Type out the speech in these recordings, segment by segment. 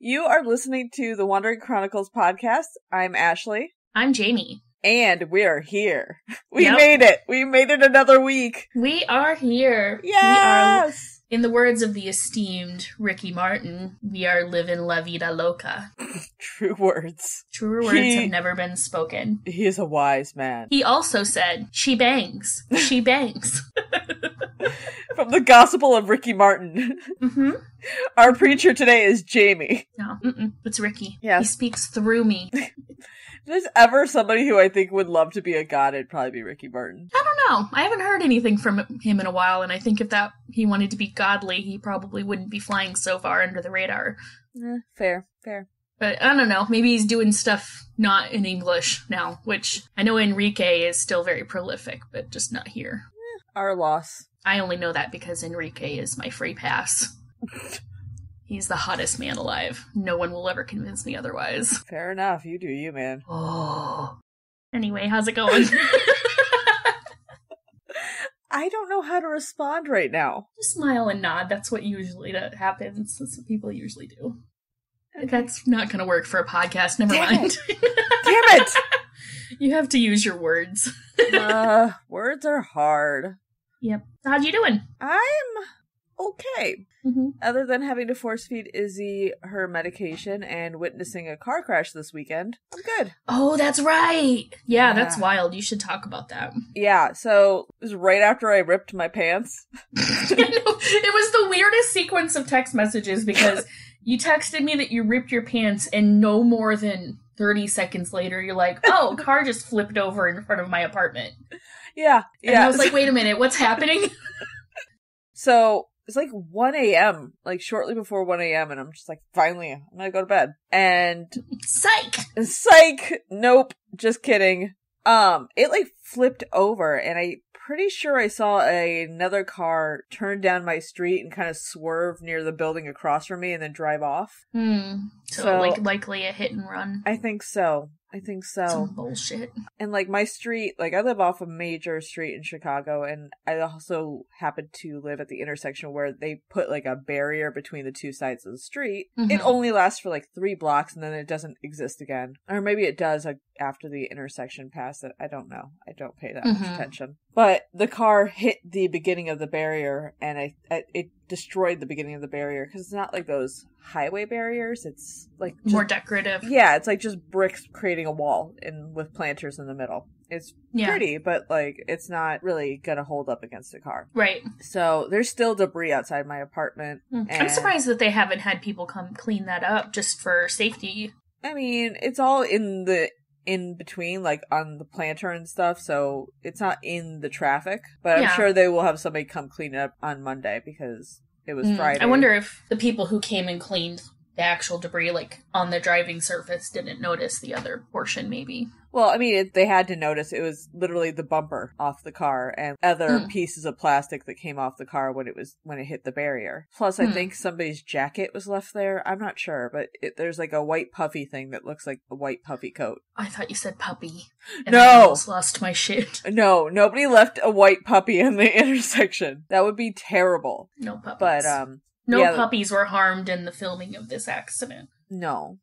You are listening to the Wandering Chronicles podcast. I'm Ashley. I'm Jamie. And we're here. We made it. We made it another week. We are here. Yes! We are, in the words of the esteemed Ricky Martin, we are living la vida loca. True words. Truer words have never been spoken. He is a wise man. He also said, she bangs. She bangs. From the Gospel of Ricky Martin. Mm-hmm. Our preacher today is Jamie. No, it's Ricky. Yes. He speaks through me. If there's ever somebody who I think would love to be a god, it'd probably be Ricky Martin. I don't know. I haven't heard anything from him in a while, and I think if he wanted to be godly, he probably wouldn't be flying so far under the radar. Fair. But I don't know. Maybe he's doing stuff not in English now, which I know Enrique is still very prolific, but just not here. Our loss. I only know that because Enrique is my free pass. He's the hottest man alive. No one will ever convince me otherwise. Fair enough. You do you, man. Oh. Anyway, how's it going? I don't know how to respond right now. Just smile and nod. That's what usually happens. That's what people usually do. Okay. That's not going to work for a podcast. Never mind. Damn it! You have to use your words. Words are hard. Yep. How you doing? I'm okay. Mm-hmm. Other than having to force feed Izzy her medication and witnessing a car crash this weekend, I'm good. Oh, that's right. Yeah, that's wild. You should talk about that. Yeah, so it was right after I ripped my pants. I know. It was the weirdest sequence of text messages because you texted me that you ripped your pants and no more than 30 seconds later you're like, oh, car just flipped over in front of my apartment. Yeah. And I was like, wait a minute, what's happening? So it's like 1 a.m., like shortly before 1 a.m., and I'm just like, finally, I'm gonna go to bed. And Psych! Nope, just kidding. It like flipped over, and I'm pretty sure I saw another car turn down my street and kind of swerve near the building across from me and then drive off. So like likely a hit and run. I think so. Some bullshit. And like my street, like I live off a major street in Chicago, and I also happen to live at the intersection where they put like a barrier between the two sides of the street. Mm-hmm. It only lasts for like 3 blocks and then it doesn't exist again. Or maybe it does after the intersection past it. I don't know. I don't pay that much attention. But the car hit the beginning of the barrier, and it destroyed the beginning of the barrier, because it's not like those highway barriers. It's like just more decorative. Yeah, it's like just bricks creating a wall and with planters in the middle. It's pretty, but like it's not really gonna hold up against a car. Right. So there's still debris outside my apartment. And I'm surprised that they haven't had people come clean that up just for safety. I mean, it's all in between, like on the planter and stuff, so it's not in the traffic. But I'm sure they will have somebody come clean it up on Monday because it was Friday. I wonder if the people who came and cleaned the actual debris, like on the driving surface, didn't notice the other portion, maybe. Well, I mean, they had to notice. It was literally the bumper off the car and other pieces of plastic that came off the car when it hit the barrier. Plus, I think somebody's jacket was left there. I'm not sure, but there's like a white puffy thing that looks like a white puffy coat. I thought you said puppy. And no! I almost lost my shit. No, nobody left a white puppy in the intersection. That would be terrible. No puppies. But, no puppies were harmed in the filming of this accident. No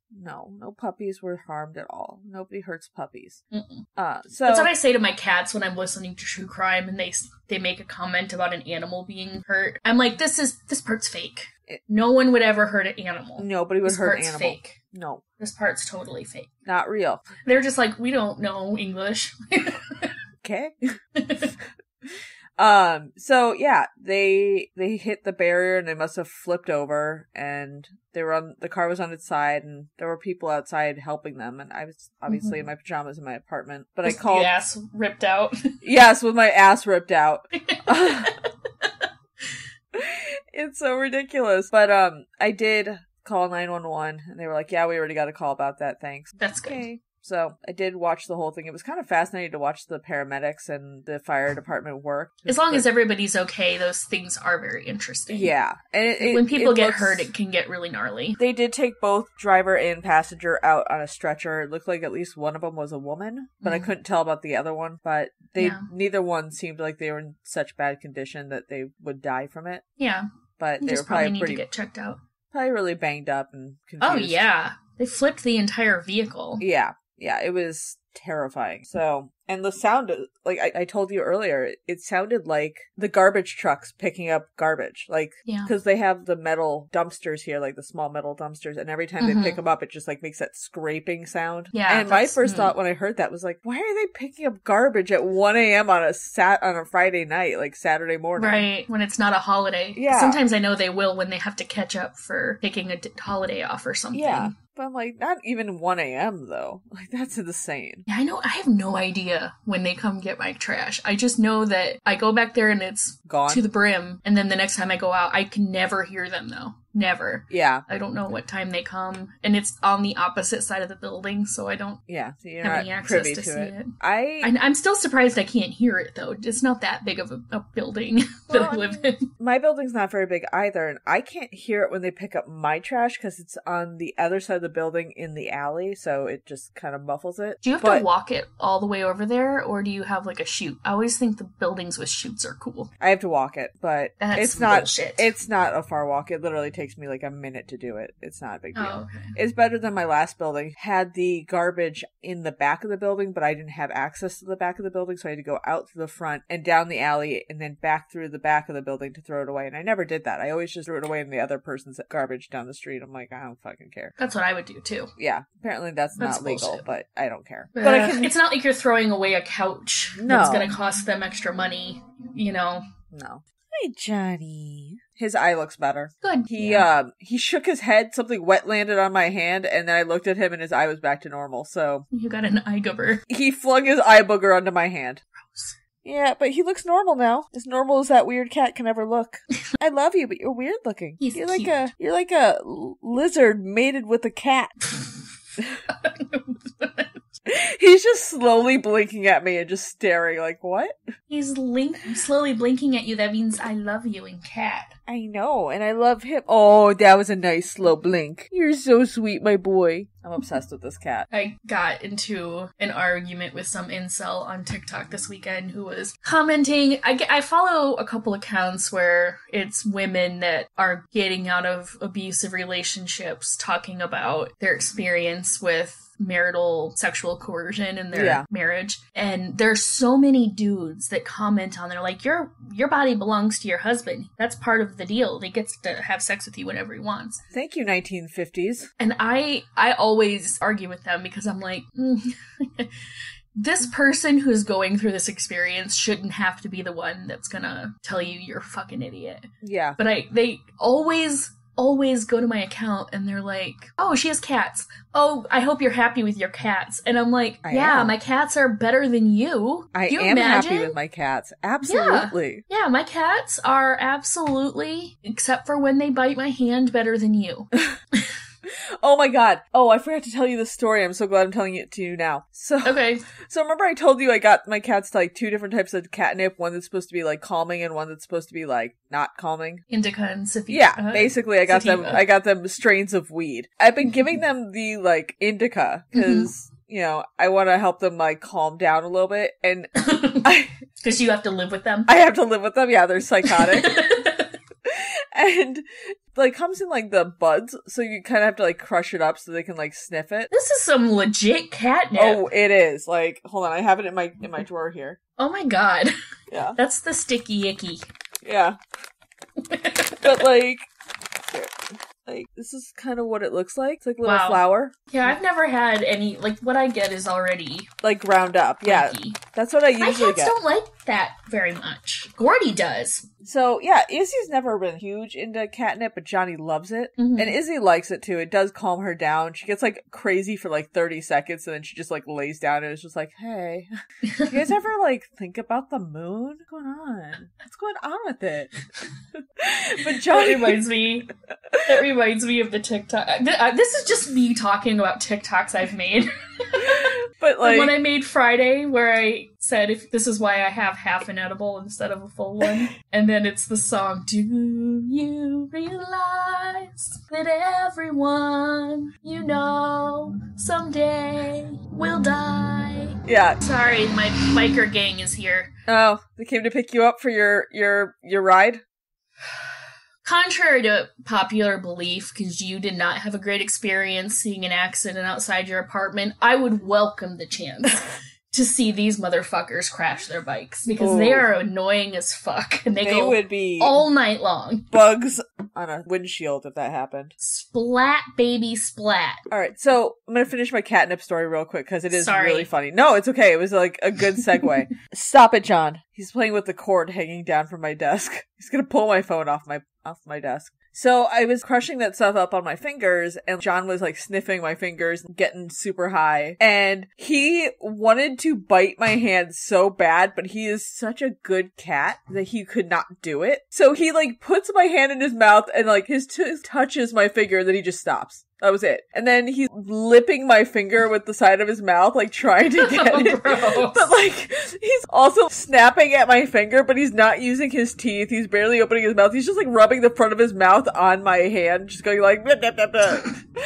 puppies were harmed at all. Nobody hurts puppies. So that's what I say to my cats when I'm listening to true crime and they make a comment about an animal being hurt. I'm like, this part's fake. No one would ever hurt an animal. Nobody would hurt an animal. Fake. No. This part's totally fake. Not real. They're just like, we don't know English. Okay. So yeah, they hit the barrier and they must have flipped over, and the car was on its side, and there were people outside helping them, and I was obviously in my pajamas in my apartment, but I called. Your ass ripped out? Yes, with my ass ripped out. It's so ridiculous. But I did call 911, and they were like, yeah, we already got a call about that, thanks. That's good. Okay. So I did watch the whole thing. It was kind of fascinating to watch the paramedics and the fire department work. As long as everybody's okay, those things are very interesting. Yeah. And when people get hurt, it can get really gnarly. They did take both driver and passenger out on a stretcher. It looked like at least one of them was a woman, but I couldn't tell about the other one. But neither one seemed like they were in such bad condition that they would die from it. Yeah. But they were probably pretty need to get checked out. Probably really banged up and confused. Oh, yeah. They flipped the entire vehicle. Yeah. Yeah, it was terrifying. So, and the sound, like I told you earlier, it sounded like the garbage trucks picking up garbage. Like, because they have the metal dumpsters here, like the small metal dumpsters, and every time they pick them up, it just like makes that scraping sound. Yeah. And my first thought when I heard that was like, why are they picking up garbage at 1 a.m. on a Friday night, like Saturday morning? Right, when it's not a holiday. Yeah. Sometimes I know they will when they have to catch up for taking a holiday off or something. Yeah. But I'm like, not even 1 a.m. though. Like, that's insane. Yeah, I know. I have no idea when they come get my trash. I just know that I go back there and it's gone to the brim. And then the next time I go out, I can never hear them though. Never. Yeah. I don't know what time they come. And it's on the opposite side of the building, so I don't so you're have not any access privy to see it. I'm still surprised I can't hear it, though. It's not that big of a building that I live in. My building's not very big either, and I can't hear it when they pick up my trash because it's on the other side of the building in the alley, so it just kind of muffles it. Do you have to walk it all the way over there, or do you have like a chute? I always think the buildings with chutes are cool. I have to walk it, but it's not bullshit. It's not a far walk. It literally takes me like a minute to do it. It's not a big deal. Oh, okay. It's better than my last building. Had the garbage in the back of the building, but I didn't have access to the back of the building, so I had to go out to the front and down the alley and then back through the back of the building to throw it away. And I never did that. I always just threw it away in the other person's garbage down the street. I'm like, I don't fucking care. That's what I would do too. Yeah. Apparently that's not legal, bullshit. But I don't care. But it's not like you're throwing away a couch that's going to cost them extra money, you know? No. Hey, Johnny. His eye looks better. Good. He shook his head, something wet landed on my hand, and then I looked at him and his eye was back to normal, so... You got an eye goober. He flung his eye booger onto my hand. Gross. Yeah, but he looks normal now. As normal as that weird cat can ever look. I love you, but you're weird looking. You're like a lizard mated with a cat. He's just slowly blinking at me and just staring like, what? He's slowly blinking at you. That means I love you in cat. I know, and I love him. Oh, that was a nice slow blink. You're so sweet, my boy. I'm obsessed with this cat. I got into an argument with some incel on TikTok this weekend who was commenting. I follow a couple accounts where it's women that are getting out of abusive relationships talking about their experience with marital sexual coercion in their marriage. And there's so many dudes that comment on there like, your body belongs to your husband. That's part of the deal. He gets to have sex with you whenever he wants. Thank you, 1950s. And I always argue with them because I'm like, this person who's going through this experience shouldn't have to be the one that's gonna tell you you're a fucking idiot. Yeah. But they always go to my account and they're like, oh, she has cats. Oh, I hope you're happy with your cats. And I'm like, yeah, my cats are better than you. I am happy with my cats. Absolutely. Yeah, my cats are absolutely, except for when they bite my hand, better than you. Oh my god. Oh, I forgot to tell you this story. I'm so glad I'm telling it to you now. So remember I told you I got my cats like 2 different types of catnip, one that's supposed to be like calming and one that's supposed to be like not calming. Indica and sativa. Yeah, basically I got them strains of weed. I've been giving them the like indica because you know, I want to help them like calm down a little bit, and because you have to live with them. I have to live with them. Yeah, they're psychotic. And like comes in like the buds, so you kind of have to like crush it up so they can like sniff it. This is some legit catnip. Oh, it is. Like, hold on, I have it in my drawer here. Oh my god. Yeah. That's the sticky icky. Yeah. But like this is kind of what it looks like. It's like a little flower. Yeah, I've never had any, like what I get is already like ground up. Yeah. icky. That's what I usually get. My cats don't like that very much. Gordy does. So, yeah, Izzy's never been huge into catnip, but Johnny loves it. Mm-hmm. And Izzy likes it, too. It does calm her down. She gets, like, crazy for, like, 30 seconds, and then she just, like, lays down and is just like, hey, you guys ever, like, think about the moon? What's going on? What's going on with it? But Johnny... That reminds me of the TikTok. This is just me talking about TikToks I've made. But, like... when I made Friday, where I said, if this is why I have half an edible instead of a full one. And then it's the song, do you realize that everyone you know someday will die? Yeah. Sorry, my biker gang is here. Oh, they came to pick you up for your ride? contrary to popular belief, because you did not have a great experience seeing an accident outside your apartment, I would welcome the chance to see these motherfuckers crash their bikes, because they are annoying as fuck, and they go would be all night long. Bugs on a windshield if that happened. Splat, baby, splat. Alright, so I'm gonna finish my catnip story real quick, because it is really funny. No, it's okay. It was like a good segue. Stop it, John. He's playing with the cord hanging down from my desk. He's gonna pull my phone off my desk. So I was crushing that stuff up on my fingers, and John was like sniffing my fingers, getting super high. And he wanted to bite my hand so bad, but he is such a good cat that he could not do it. So he like puts my hand in his mouth and like his tooth touches my finger, and then he just stops. That was it. And then he's lipping my finger with the side of his mouth, like trying to get it. But like, he's also snapping at my finger, but he's not using his teeth. He's barely opening his mouth. He's just like rubbing the front of his mouth on my hand, just going like, blah, blah, blah, blah.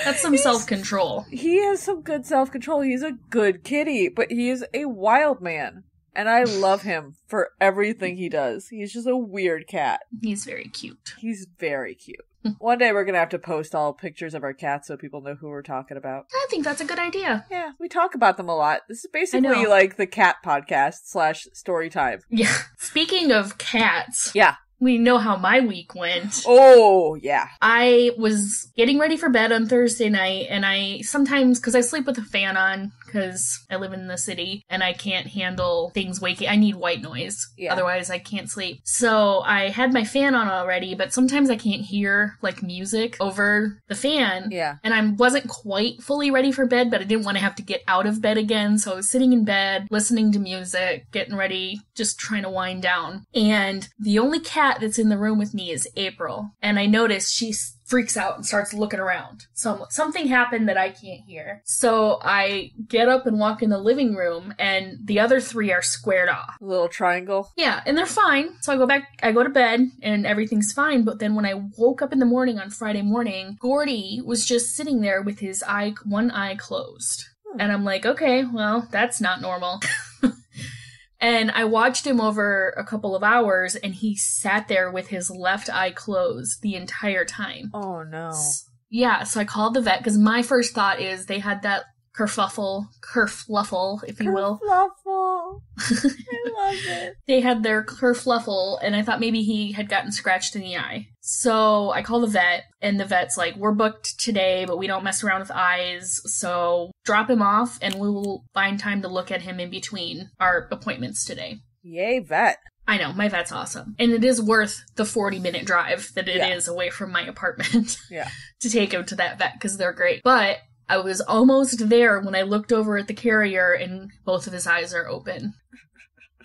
That's some self-control. He has some good self-control. He's a good kitty, but he is a wild man. And I love him for everything he does. He's just a weird cat. He's very cute. He's very cute. One day we're going to have to post all pictures of our cats so people know who we're talking about. I think that's a good idea. Yeah, we talk about them a lot. This is basically like the cat podcast / story time. Yeah. Speaking of cats. Yeah. We know how my week went. Oh, yeah. I was getting ready for bed on Thursday night, and I sometimes, because I sleep with a fan on, because I live in the city, and I can't handle things waking. I need white noise. Yeah. Otherwise, I can't sleep. So I had my fan on already, but sometimes I can't hear, like, music over the fan. Yeah. And I wasn't quite fully ready for bed, but I didn't want to have to get out of bed again, so I was sitting in bed, listening to music, getting ready, just trying to wind down. And the only cat that's in the room with me is April, and I notice she freaks out and starts looking around. So something happened that I can't hear. So I get up and walk in the living room, and the other three are squared off. A little triangle. Yeah, and they're fine. So I go to bed, and everything's fine. But then when I woke up in the morning on Friday morning, Gordy was just sitting there with his one eye closed. And I'm like, okay, well, that's not normal. And I watched him over a couple of hours, and he sat there with his left eye closed the entire time. Oh, no. Yeah, so I called the vet, because my first thought is they had that kerfluffle, if you will. Kerfluffle. I love it. They had their kerfluffle, and I thought maybe he had gotten scratched in the eye. So I call the vet, and the vet's like, we're booked today, but we don't mess around with eyes, so drop him off, and we will find time to look at him in between our appointments today. Yay, vet. I know, my vet's awesome. And it is worth the 40-minute drive that it is away from my apartment to take him to that vet, because they're great. But I was almost there when I looked over at the carrier, and both of his eyes are open.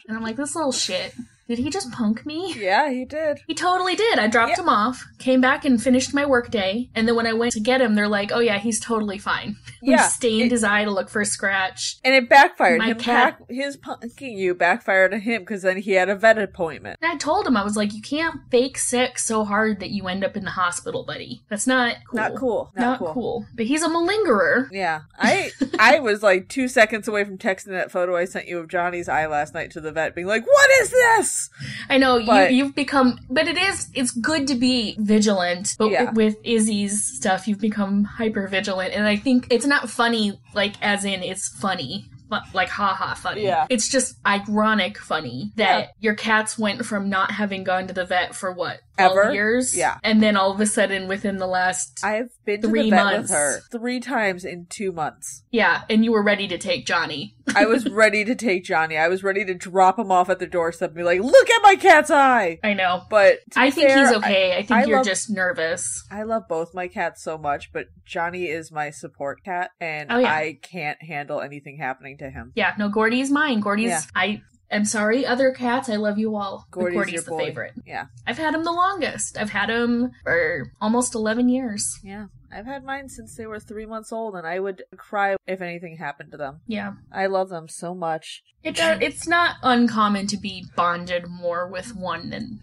And I'm like, this little shit. Did he just punk me? Yeah, he did. He totally did. I dropped him off, came back and finished my workday, and then when I went to get him, they're like, oh yeah, he's totally fine. We stained his eye to look for a scratch. And it backfired. His punking you backfired on him, because then he had a vet appointment. And I told him, I was like, you can't fake sick so hard that you end up in the hospital, buddy. That's not cool. Not cool. But he's a malingerer. Yeah. I was like 2 seconds away from texting that photo I sent you of Johnny's eye last night to the vet, being like, what is this? I know, you've become, but it's good to be vigilant, but with Izzy's stuff, you've become hyper vigilant, and I think it's not funny, like, as in it's funny, like, haha funny. Yeah. It's just ironic funny that your cats went from not having gone to the vet for what? 12 years? Yeah. And then all of a sudden, within the last I've been 3 to the vet months, with her 3 times in 2 months. Yeah, and you were ready to take Johnny. I was ready to take Johnny. I was ready to drop him off at the doorstep and be like, look at my cat's eye! I know. But I think he's okay. I think you're just nervous. I love both my cats so much, but Johnny is my support cat, and I can't handle anything happening to him. Yeah, no, Gordy's mine. I'm sorry, other cats, I love you all. Gordy's the favorite. Yeah. I've had him the longest. I've had him for almost 11 years. Yeah. I've had mine since they were 3 months old, and I would cry if anything happened to them. Yeah. I love them so much. It's not uncommon to be bonded more with one than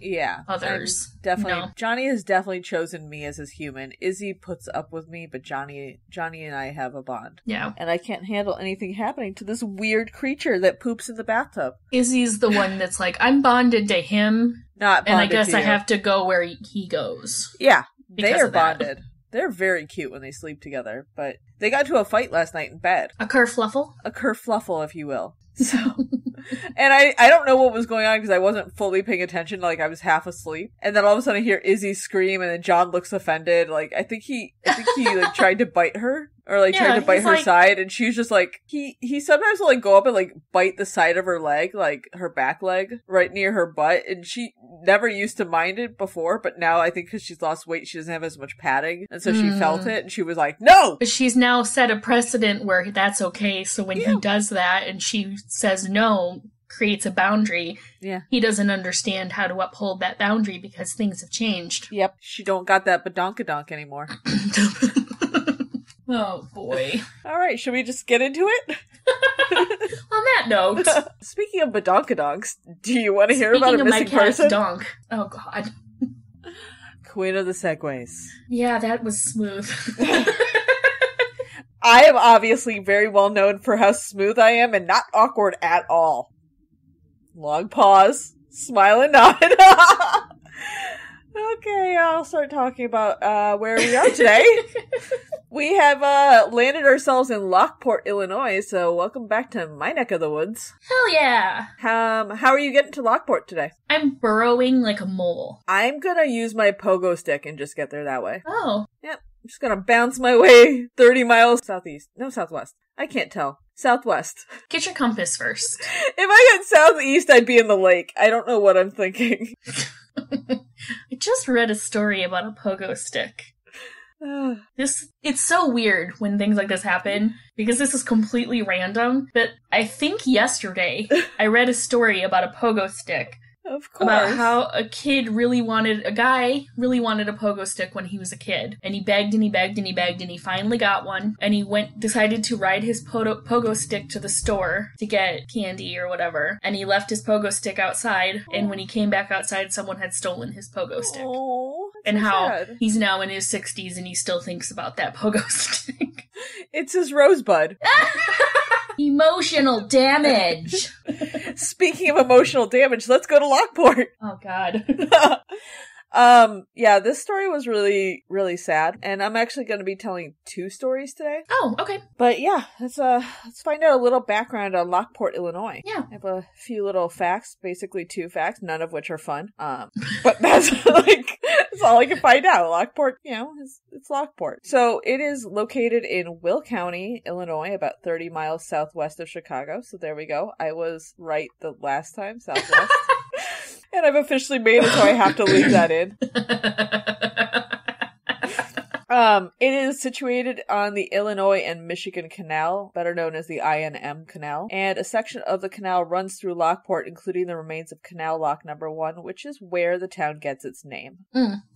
others. Definitely. Johnny has definitely chosen me as his human. Izzy puts up with me, but Johnny and I have a bond. Yeah. And I can't handle anything happening to this weird creature that poops in the bathtub. Izzy's the one that's like, I'm bonded to him. Not bonded. And I guess to I you. have to go where he goes. Yeah. They are of that. bonded. They're very cute when they sleep together, but they got into a fight last night in bed. A kerfluffle? A kerfluffle, if you will. So, and I don't know what was going on because I wasn't fully paying attention. Like, I was half asleep, and then all of a sudden I hear Izzy scream, and then John looks offended. Like, I think he like tried to bite her. Or, like, tried to bite her side, and she was just, like, he sometimes will, like, go up and, like, bite the side of her leg, like, her back leg, right near her butt, and she never used to mind it before, but now I think because she's lost weight, she doesn't have as much padding, and so she felt it, and she was like, no! But she's now set a precedent where that's okay, so when he does that, and she says no, creates a boundary, he doesn't understand how to uphold that boundary because things have changed. Yep, she don't got that badonkadonk anymore. Oh, boy. All right, should we just get into it? On that note. Speaking of badonkadonks, do you want to hear about a missing person? Donk. Oh, God. Queen of the Segways. Yeah, that was smooth. I am obviously very well known for how smooth I am and not awkward at all. Long pause. Smile and nod. Okay, I'll start talking about where we are today. We have landed ourselves in Lockport, Illinois, so welcome back to my neck of the woods. Hell yeah! How are you getting to Lockport today? I'm burrowing like a mole. I'm gonna use my pogo stick and just get there that way. Oh. Yep, I'm just gonna bounce my way 30 miles southeast. No, southwest. I can't tell. Southwest. Get your compass first. If I went southeast, I'd be in the lake. I don't know what I'm thinking. I just read a story about a pogo stick. It's so weird when things like this happen, because this is completely random, but I think yesterday I read a story about a pogo stick. Of course. About how a guy really wanted a pogo stick when he was a kid. And he begged and he begged and he begged and he finally got one. And he decided to ride his pogo stick to the store to get candy or whatever. And he left his pogo stick outside. And when he came back outside, someone had stolen his pogo stick. Oh, and how sad. He's now in his 60s and he still thinks about that pogo stick. It's his rosebud. Emotional damage. Speaking of emotional damage, let's go to Lockport. Oh, God. Yeah, this story was really, really sad, and I'm actually going to be telling 2 stories today. Oh, okay. But yeah, let's find out a little background on Lockport, Illinois. Yeah. I have a few little facts, basically 2 facts, none of which are fun. But that's that's all I can find out. Lockport, it's Lockport. So it is located in Will County, Illinois, about 30 miles southwest of Chicago. So there we go. I was right the last time, southwest. And I've officially made it, so I have to leave that in. It is situated on the Illinois and Michigan Canal, better known as the I&M Canal, and a section of the canal runs through Lockport, including the remains of Canal Lock Number 1, which is where the town gets its name.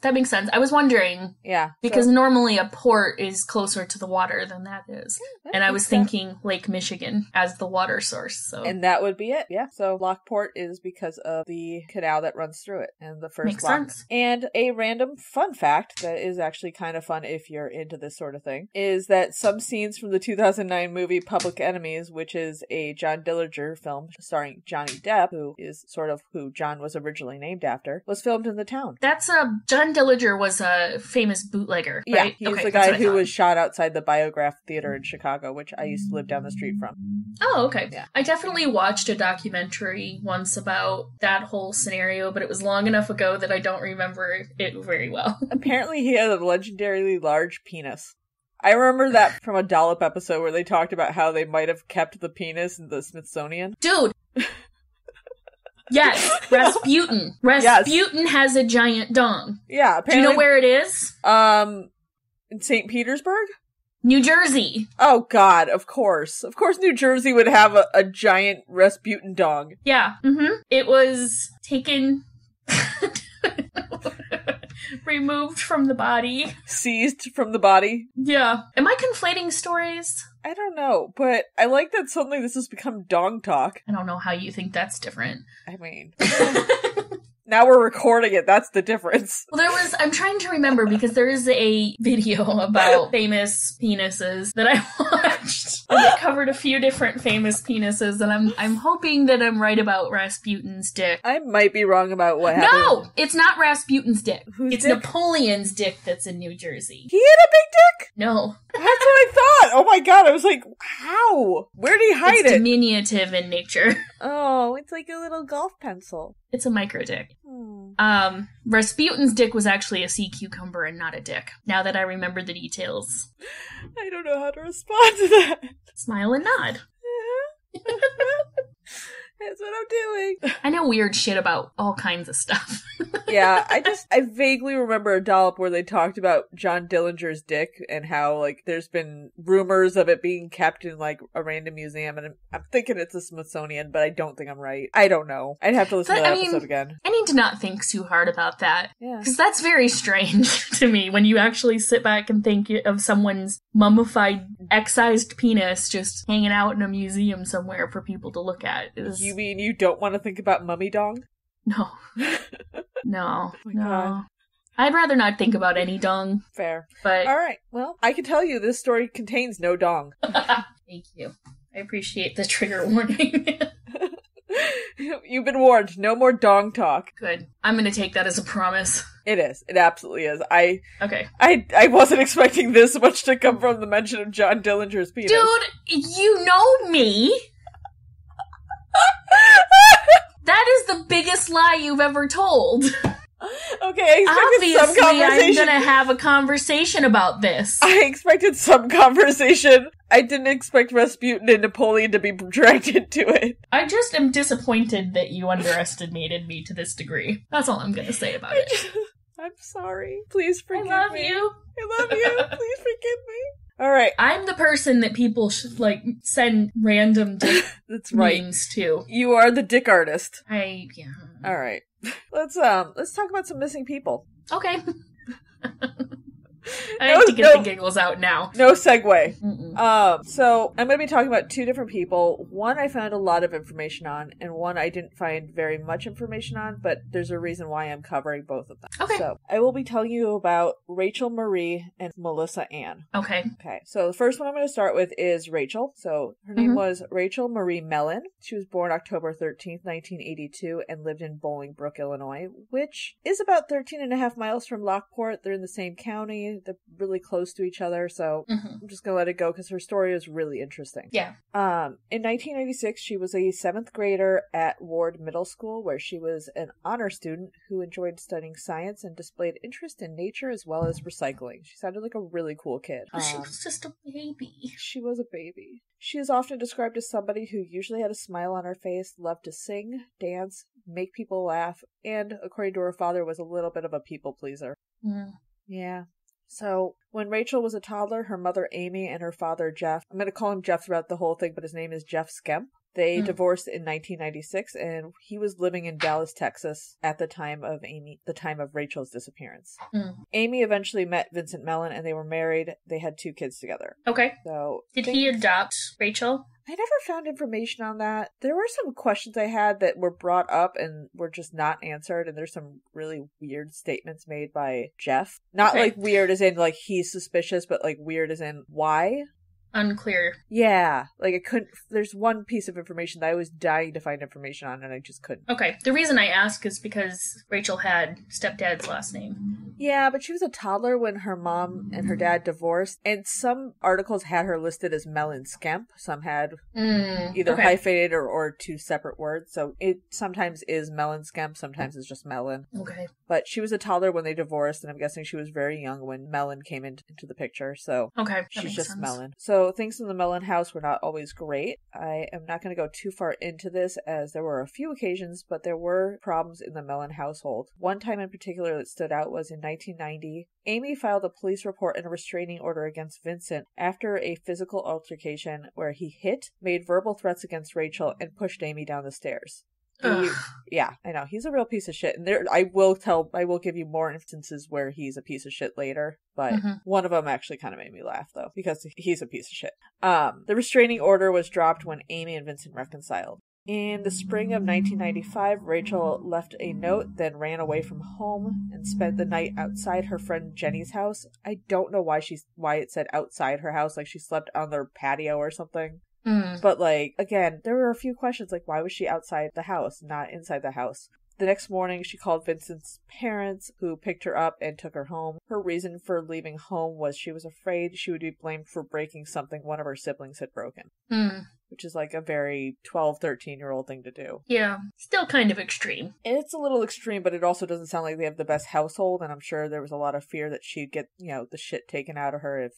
That makes sense. I was wondering. Yeah. Because normally a port is closer to the water than that is. And I was thinking Lake Michigan as the water source. So. And that would be it, yeah. So Lockport is because of the canal that runs through it, and the first Makes lock. sense. And a random fun fact that is actually kind of fun if you're into this sort of thing, is that some scenes from the 2009 movie Public Enemies, which is a John Dillinger film starring Johnny Depp, who is sort of who John was originally named after, was filmed in the town. That's John Dillinger was a famous bootlegger, right? Yeah, he's the guy who was shot outside the Biograph Theater in Chicago, which I used to live down the street from. Oh, okay. Yeah. I definitely watched a documentary once about that whole scenario, but it was long enough ago that I don't remember it very well. Apparently he had a legendarily large penis. I remember that from a Dollop episode where they talked about how they might have kept the penis in the Smithsonian. Dude! Yes, Rasputin. Rasputin has a giant dong. Yeah, apparently. Do you know where it is? In St. Petersburg? New Jersey. Oh, God, of course. Of course New Jersey would have a giant Rasputin dong. Yeah, It was taken... removed from the body. Seized from the body. Yeah. Am I conflating stories? I don't know, but I like that suddenly this has become dong talk. I don't know how you think that's different. I mean... Now we're recording it, that's the difference. Well, I'm trying to remember because there is a video about famous penises that I watched. And it covered a few different famous penises, and I'm hoping that I'm right about Rasputin's dick. I might be wrong about what happened. No! It's not Rasputin's dick. Whose it's dick? Napoleon's dick that's in New Jersey. He had a big dick? No. That's what I thought! Oh my god, I was like, how? Where did he hide It's it? diminutive in nature. Oh, it's like a little golf pencil. It's a micro dick. Rasputin's dick was actually a sea cucumber and not a dick. Now that I remember the details. I don't know how to respond to that. Smile and nod. That's what I'm doing. I know weird shit about all kinds of stuff. Yeah, I vaguely remember a dollop where they talked about John Dillinger's dick and how, like, there's been rumors of it being kept in, like, a random museum, and I'm thinking it's a Smithsonian, but I don't think I'm right. I don't know. I'd have to listen to that episode again. I need to not think too hard about that. Yeah. Because that's very strange to me when you actually sit back and think of someone's mummified, excised penis just hanging out in a museum somewhere for people to look at. You mean you don't want to think about mummy dong? No. No. Oh my no. God. I'd rather not think about any dong. Fair. But alright, well, I can tell you this story contains no dong. Thank you. I appreciate the trigger warning. You've been warned. No more dong talk. Good. I'm gonna take that as a promise. It is. It absolutely is. Okay. I wasn't expecting this much to come from the mention of John Dillinger's penis. Dude, you know me! That is the biggest lie you've ever told. Okay, I expected some conversation. I'm gonna have a conversation about this. I expected some conversation. I didn't expect Rasputin and Napoleon to be dragged into it. I just am disappointed that you underestimated me to this degree. That's all I'm gonna say about it. I'm sorry. Please forgive me. I love you. I love you. Please forgive me. Alright. I'm the person that people should, like, send random dick That's right. memes to. You are the dick artist. Yeah. Alright. Let's talk about some missing people. Okay. I have to get the giggles out now. No segue. Mm-mm. So I'm going to be talking about two different people. One I found a lot of information on, and one I didn't find very much information on, but there's a reason why I'm covering both of them. Okay. So I will be telling you about Rachel Marie and Melissa Ann. Okay. Okay. So the first one I'm going to start with is Rachel. So her name was Rachel Marie Mellon. She was born October 13th, 1982, and lived in Bolingbrook, Illinois, which is about 13 and a half miles from Lockport. They're in the same county. They're really close to each other, so I'm just gonna let it go because her story is really interesting. Yeah. In 1996, she was a 7th grader at Ward Middle School, where she was an honor student who enjoyed studying science and displayed interest in nature as well as recycling. She sounded like a really cool kid. She was just a baby. She was a baby. She is often described as somebody who usually had a smile on her face, loved to sing, dance, make people laugh, and, according to her father, was a little bit of a people pleaser. Yeah. So, when Rachel was a toddler, her mother Amy and her father Jeff, I'm going to call him Jeff throughout the whole thing, but his name is Jeff Skemp. They divorced in 1996, and he was living in Dallas, Texas at the time of Rachel's disappearance. Amy eventually met Vincent Mellon, and they were married. They had 2 kids together. Okay. So, Did he adopt Rachel? I never found information on that. There were some questions I had that were brought up and were just not answered, and there's some really weird statements made by Jeff. Not like weird as in like he's suspicious, but like weird as in why. Unclear. Yeah, like I couldn't. There's one piece of information that I was dying to find information on, and I just couldn't. Okay. The reason I ask is because Rachel had stepdad's last name. Yeah, but she was a toddler when her mom and her dad divorced, and some articles had her listed as Mellon Skemp. Some had either hyphenated or 2 separate words. So it sometimes is Mellon Skemp, sometimes it's just Mellon. Okay. But she was a toddler when they divorced, and I'm guessing she was very young when Mellon came into the picture. So she's just Mellon. So things in the Mellon house were not always great. I am not going to go too far into this as there were a few occasions, but there were problems in the Mellon household. One time in particular that stood out was in 1990. Amy filed a police report and a restraining order against Vincent after a physical altercation where he hit, made verbal threats against Rachel, and pushed Amy down the stairs. Yeah, I know. He's a real piece of shit. And I will give you more instances where he's a piece of shit later, but one of them actually kind of made me laugh, though, because he's a piece of shit. The restraining order was dropped when Amy and Vincent reconciled. In the spring of 1995, Rachel left a note, then ran away from home and spent the night outside her friend Jenny's house. I don't know why it said outside her house, like she slept on their patio or something. But, like, again, there were a few questions, like, why was she outside the house, not inside the house? The next morning, she called Vincent's parents, who picked her up and took her home. Her reason for leaving home was she was afraid she would be blamed for breaking something one of her siblings had broken. Which is like a very 12, 13-year-old thing to do. Yeah, still kind of extreme. It's a little extreme, but it also doesn't sound like they have the best household, and I'm sure there was a lot of fear that she'd get, the shit taken out of her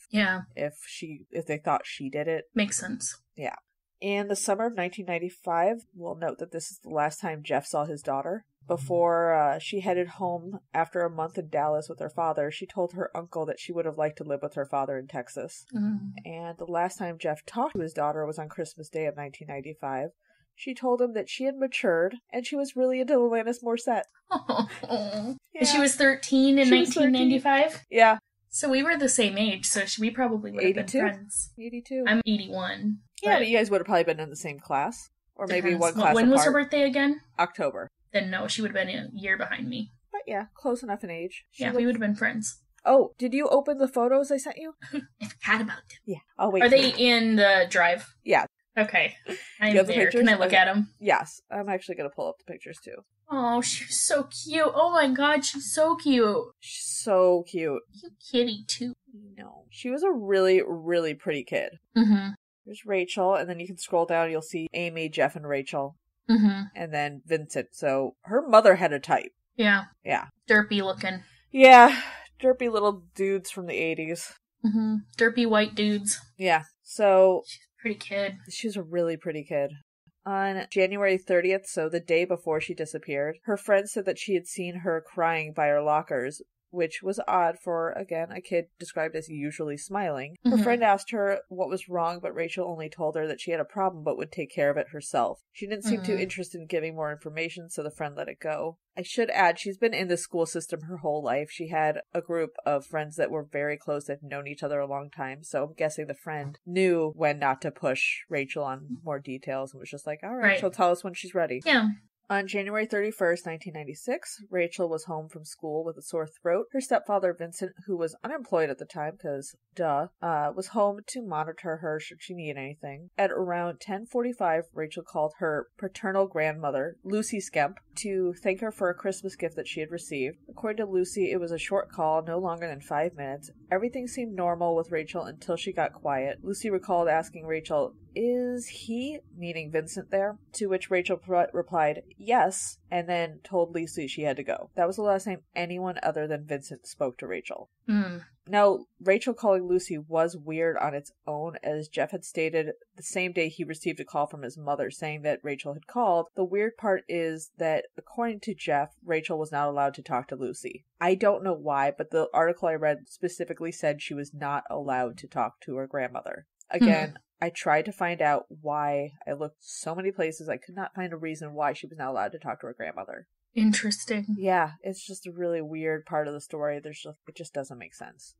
if they thought she did it. Makes sense. Yeah. In the summer of 1995, we'll note that this is the last time Jeff saw his daughter. Before she headed home after a month in Dallas with her father, she told her uncle that she would have liked to live with her father in Texas. And the last time Jeff talked to his daughter was on Christmas Day of 1995. She told him that she had matured, and she was really into Alanis Morissette. Yeah. And she was 13 in 1995? Yeah. So we were the same age, so we probably would have been friends. 82. I'm 81. Yeah, but you guys would have probably been in the same class. Or maybe depends. one class When apart. was her birthday again? October. Then no, she would have been a year behind me. But yeah, close enough in age. We would have been friends. Oh, did you open the photos I sent you? I forgot about them. Yeah, I'll wait. Are they in the drive? Yeah. Okay. I'm there. Pictures? Can I look at them? Yes. I'm actually going to pull up the pictures too. Oh, she was so cute. Oh my god, she's so cute. She's so cute. Cute kitty, too. No. She was a really, really pretty kid. There's Rachel, and then you can scroll down, you'll see Amy, Jeff, and Rachel. And then Vincent. So her mother had a type. Yeah. Yeah. Derpy looking. Yeah. Derpy little dudes from the 80s. Derpy white dudes. Yeah. So. She's a pretty kid. She's a really pretty kid. On January 30th, so the day before she disappeared, her friend said that she had seen her crying by her lockers, which was odd for, again, a kid described as usually smiling. Her friend asked her what was wrong, but Rachel only told her that she had a problem but would take care of it herself. She didn't seem too interested in giving more information, so the friend let it go. I should add, she's been in the school system her whole life. She had a group of friends that were very close that had known each other a long time, so I'm guessing the friend knew when not to push Rachel on more details and was just like, all right, she'll tell us when she's ready. Yeah. On January 31st, 1996, Rachel was home from school with a sore throat. Her stepfather, Vincent, who was unemployed at the time, because was home to monitor her should she need anything. At around 10:45, Rachel called her paternal grandmother, Lucy Skemp, to thank her for a Christmas gift that she had received. According to Lucy, it was a short call, no longer than 5 minutes. Everything seemed normal with Rachel until she got quiet. Lucy recalled asking Rachel, "Is he," meaning Vincent, there? To which Rachel replied, "Yes," and then told Lucy she had to go. That was the last time anyone other than Vincent spoke to Rachel. Now, Rachel calling Lucy was weird on its own, as Jeff had stated the same day he received a call from his mother saying that Rachel had called. The weird part is that, according to Jeff, Rachel was not allowed to talk to Lucy. I don't know why, but the article I read specifically said she was not allowed to talk to her grandmother. Again, I tried to find out why. I looked so many places. I could not find a reason why she was not allowed to talk to her grandmother. Interesting. Yeah, it's just a really weird part of the story. It just doesn't make sense.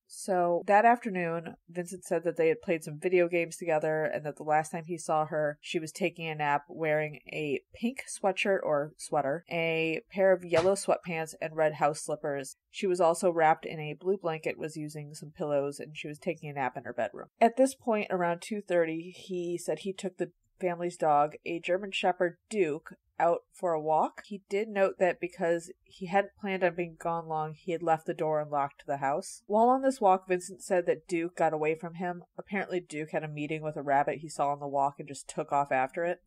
So that afternoon, Vincent said that they had played some video games together and that the last time he saw her, she was taking a nap wearing a pink sweatshirt or sweater, a pair of yellow sweatpants, and red house slippers. She was also wrapped in a blue blanket, was using some pillows, and she was taking a nap in her bedroom. At this point, around 2:30, he said he took the family's dog, a German Shepherd Duke, out for a walk. He did note that because he hadn't planned on being gone long, he had left the door unlocked to the house. While on this walk, Vincent said that Duke got away from him. Apparently, Duke had a meeting with a rabbit he saw on the walk and just took off after it.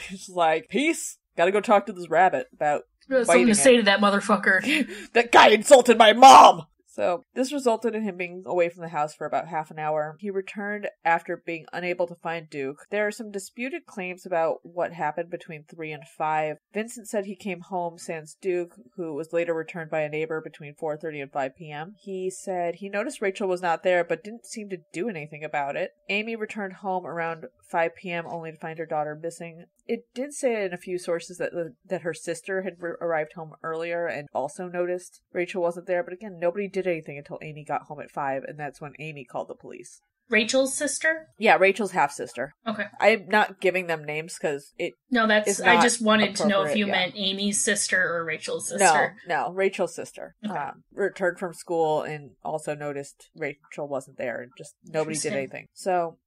He's like, "Peace! Gotta go talk to this rabbit about something to say to that motherfucker. That guy insulted my mom!" So, this resulted in him being away from the house for about half an hour. He returned after being unable to find Duke. There are some disputed claims about what happened between 3 and 5. Vincent said he came home sans Duke, who was later returned by a neighbor between 4:30 and 5 p.m. He said he noticed Rachel was not there, but didn't seem to do anything about it. Amy returned home around 5 p.m. only to find her daughter missing. It did say in a few sources that her sister had arrived home earlier and also noticed Rachel wasn't there. But again, nobody did anything until Amy got home at 5, and that's when Amy called the police. Rachel's sister? Yeah, Rachel's half-sister. Okay. I'm not giving them names because it No, that's... I just wanted to know if you meant Amy's sister or Rachel's sister. No, Rachel's sister. Okay. Returned from school and also noticed Rachel wasn't there and just nobody did anything. So,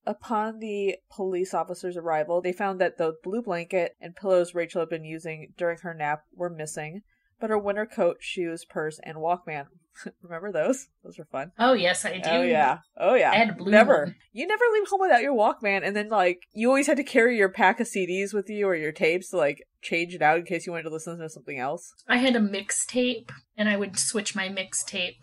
upon the police officer's arrival, they found that the blue blanket and pillows Rachel had been using during her nap were missing, but her winter coat, shoes, purse, and Walkman. Remember those? Those were fun. Oh, yes, I do. Oh, yeah. I had a blue one. You never leave home without your Walkman, and then, like, you always had to carry your pack of CDs with you or your tapes to, like, change it out in case you wanted to listen to something else. I had a mixtape, and I would switch my mixtape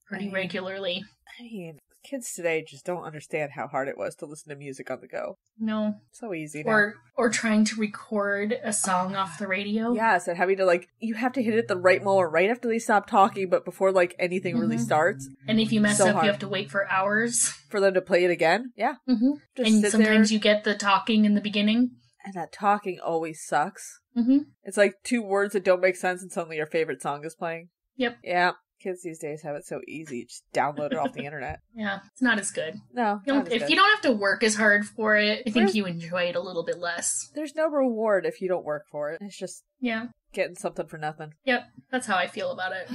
pretty regularly. I mean, kids today just don't understand how hard it was to listen to music on the go. No. So easy now. Or trying to record a song off the radio. Yes, and having to, like, you have to hit it the right moment right after they stop talking, but before, like, anything really starts. And if you mess up, you have to wait for hours. For them to play it again? Yeah. Mm-hmm. And sometimes you get the talking in the beginning. And that talking always sucks. Mm-hmm. It's like 2 words that don't make sense and suddenly your favorite song is playing. Yep. Yeah. Kids these days have it so easy. Just download it off the internet. Yeah, it's not as good. No, if you don't have to work as hard for it, I think you enjoy it a little bit less. There's no reward if you don't work for it. It's just getting something for nothing. Yep, that's how I feel about it.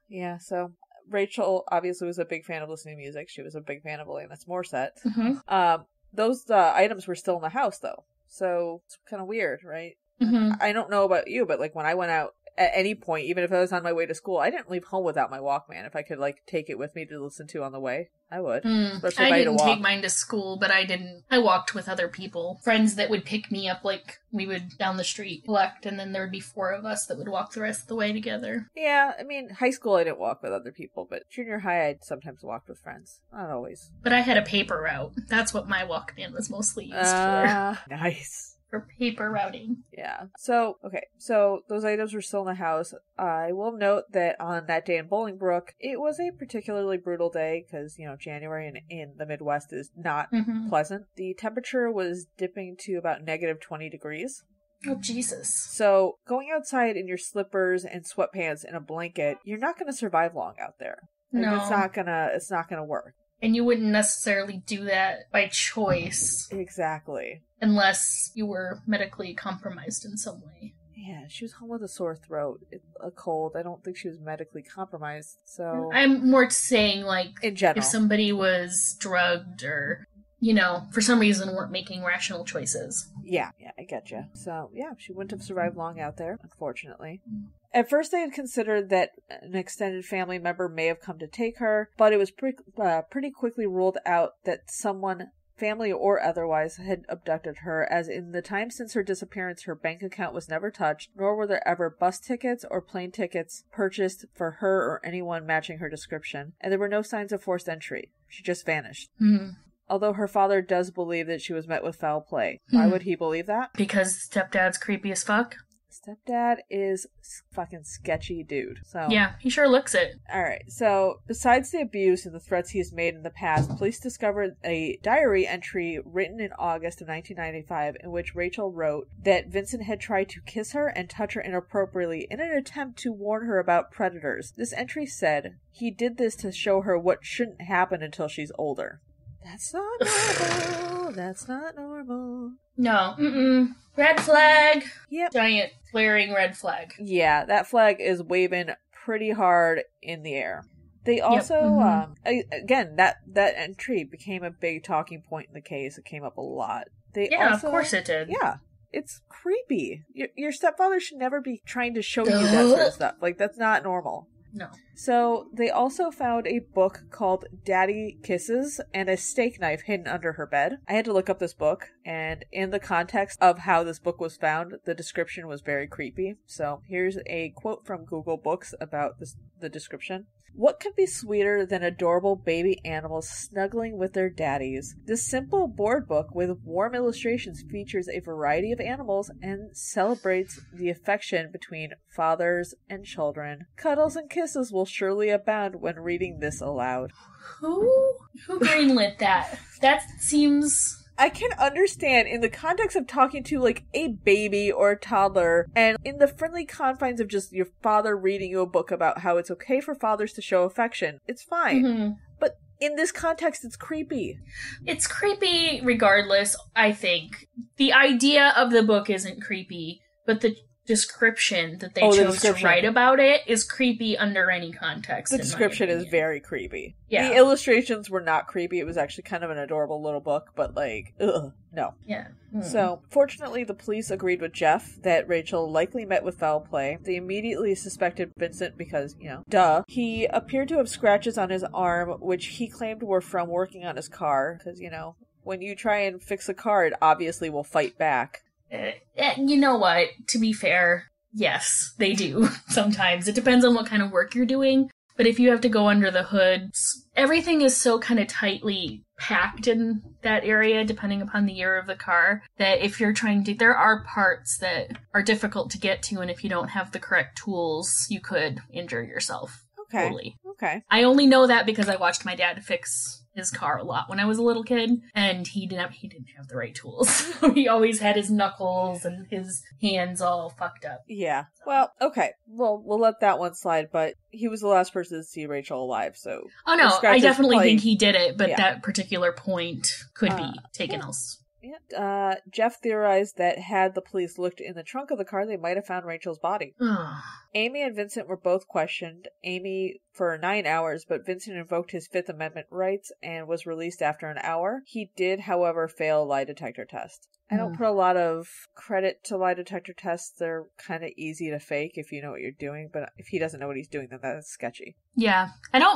Yeah, so Rachel obviously was a big fan of listening to music. She was a big fan of Alanis Morissette. Mm-hmm. Those items were still in the house, though. So it's kind of weird, right? Mm-hmm. I don't know about you, but like when I went out, at any point, even if I was on my way to school, I didn't leave home without my Walkman. If I could, like, take it with me to listen to on the way, I would. Especially if I didn't take mine to school, but I walked with other people. Friends that would pick me up, like, we would down the street collect, and then there would be 4 of us that would walk the rest of the way together. Yeah, I mean, high school I didn't walk with other people, but junior high I'd sometimes walk with friends. Not always. But I had a paper route. That's what my Walkman was mostly used for. Nice. For paper routing. Yeah. So, okay. So, those items were still in the house. I will note that on that day in Bolingbrook, it was a particularly brutal day because, you know, January in the Midwest is not pleasant. The temperature was dipping to about negative 20 degrees. Oh, Jesus. So, going outside in your slippers and sweatpants and a blanket, you're not going to survive long out there. No. It's not gonna work. And you wouldn't necessarily do that by choice. Exactly. Unless you were medically compromised in some way. Yeah, she was home with a sore throat, a cold. I don't think she was medically compromised, so... I'm more saying, like, in general, if somebody was drugged or, you know, for some reason weren't making rational choices. Yeah, I get you. So, yeah, she wouldn't have survived long out there, unfortunately. At first, they had considered that an extended family member may have come to take her, but it was pretty quickly ruled out that someone, family or otherwise, had abducted her, as in the time since her disappearance, her bank account was never touched, nor were there ever bus tickets or plane tickets purchased for her or anyone matching her description, and there were no signs of forced entry. She just vanished. Mm-hmm. Although her father does believe that she was met with foul play. Why would he believe that? Because stepdad's creepy as fuck. Stepdad is fucking sketchy dude. So yeah, he sure looks it. Alright, so besides the abuse and the threats he's made in the past, police discovered a diary entry written in August of 1995 in which Rachel wrote that Vincent had tried to kiss her and touch her inappropriately in an attempt to warn her about predators. This entry said he did this to show her what shouldn't happen until she's older. That's not normal. That's not normal. No. Red flag. Yep. Giant flaring red flag. Yeah, that flag is waving pretty hard in the air. They also, again, that entry became a big talking point in the case. It came up a lot. Of course it did. Yeah. It's creepy. Your stepfather should never be trying to show you that sort of stuff. Like, that's not normal. No. So, they also found a book called Daddy Kisses and a steak knife hidden under her bed. I had to look up this book, and in the context of how this book was found, the description was very creepy. So, here's a quote from Google Books about the description. What could be sweeter than adorable baby animals snuggling with their daddies? This simple board book with warm illustrations features a variety of animals and celebrates the affection between fathers and children. Cuddles and kisses will surely abound when reading this aloud. Who greenlit that? That seems I can understand in the context of talking to, like, a baby or a toddler, and in the friendly confines of just your father reading you a book about how it's okay for fathers to show affection. It's fine. Mm-hmm. But in this context, it's creepy. It's creepy regardless, I think. The idea of the book isn't creepy, but the description that they chose to write about it is creepy under any context. The description is very creepy. Yeah. The illustrations were not creepy. It was actually kind of an adorable little book, but like, ugh, no. Yeah. So, fortunately, the police agreed with Jeff that Rachel likely met with foul play. They immediately suspected Vincent because, duh. He appeared to have scratches on his arm, which he claimed were from working on his car, because, when you try and fix a car, it obviously will fight back. You know what? To be fair, yes, they do. Sometimes. It depends on what kind of work you're doing. But if you have to go under the hood, everything is so kind of tightly packed in that area, depending upon the year of the car, that if you're trying to... There are parts that are difficult to get to, and if you don't have the correct tools, you could injure yourself. Okay. Totally. Okay. I only know that because I watched my dad fix his car a lot when I was a little kid, and he didn't have the right tools. He always had his knuckles and his hands all fucked up. Yeah. Well, okay. Well, we'll let that one slide, but he was the last person to see Rachel alive, so... Oh no, I definitely think he did it, but that particular point could be taken else. Yeah. Jeff theorized that had the police looked in the trunk of the car, they might have found Rachel's body. Amy and Vincent were both questioned. Amy for 9 hours, but Vincent invoked his Fifth Amendment rights and was released after an hour. He did, however, fail a lie detector test. I don't put a lot of credit to lie detector tests. They're kind of easy to fake if you know what you're doing, but if he doesn't know what he's doing, then that's sketchy. Yeah.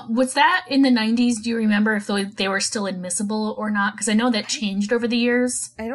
Was that in the 90s? Do you remember if they were still admissible or not? Because I know that changed over the years. I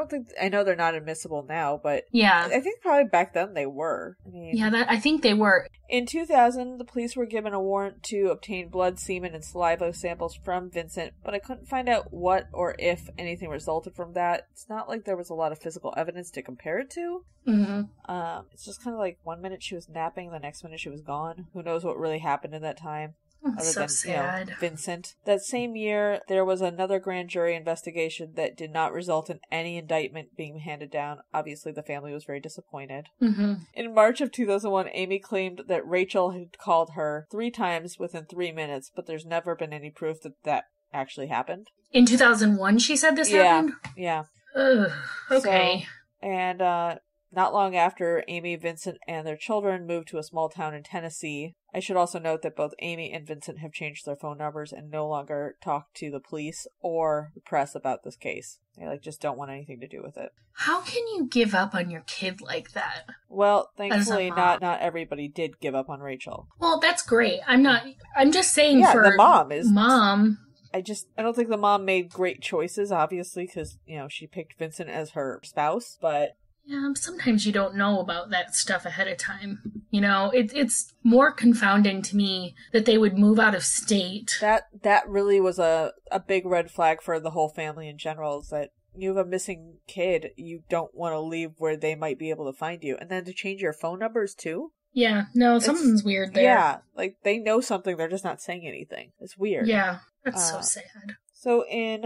know they're not admissible now, but yeah, I think probably back then they were. I think they were. In 2000, the police were given a warrant to obtain blood, semen, and saliva samples from Vincent, but I couldn't find out what or if anything resulted from that. It's not like there was a lot of physical evidence to compare it to. Mm-hmm. It's just kind of like 1 minute she was napping, the next minute she was gone. Who knows what really happened in that time? That's so sad. Vincent. That same year, there was another grand jury investigation that did not result in any indictment being handed down. Obviously, the family was very disappointed. Mm-hmm. In March of 2001, Amy claimed that Rachel had called her 3 times within 3 minutes, but there's never been any proof that actually happened. In 2001, she said this happened? Yeah. Ugh, okay. So, and not long after, Amy, Vincent, and their children moved to a small town in Tennessee. I should also note that both Amy and Vincent have changed their phone numbers and no longer talk to the police or the press about this case. They just don't want anything to do with it. How can you give up on your kid like that? Well, thankfully not everybody did give up on Rachel. Well, that's great. I'm just saying for the mom. I don't think the mom made great choices, obviously, because, she picked Vincent as her spouse, but... Yeah, sometimes you don't know about that stuff ahead of time. It's more confounding to me that they would move out of state. That really was a big red flag for the whole family in general, is that you have a missing kid, you don't want to leave where they might be able to find you. And then to change your phone numbers, too? Yeah, no, something's weird there. Yeah, they know something, they're just not saying anything. It's weird. Yeah, that's so sad. So in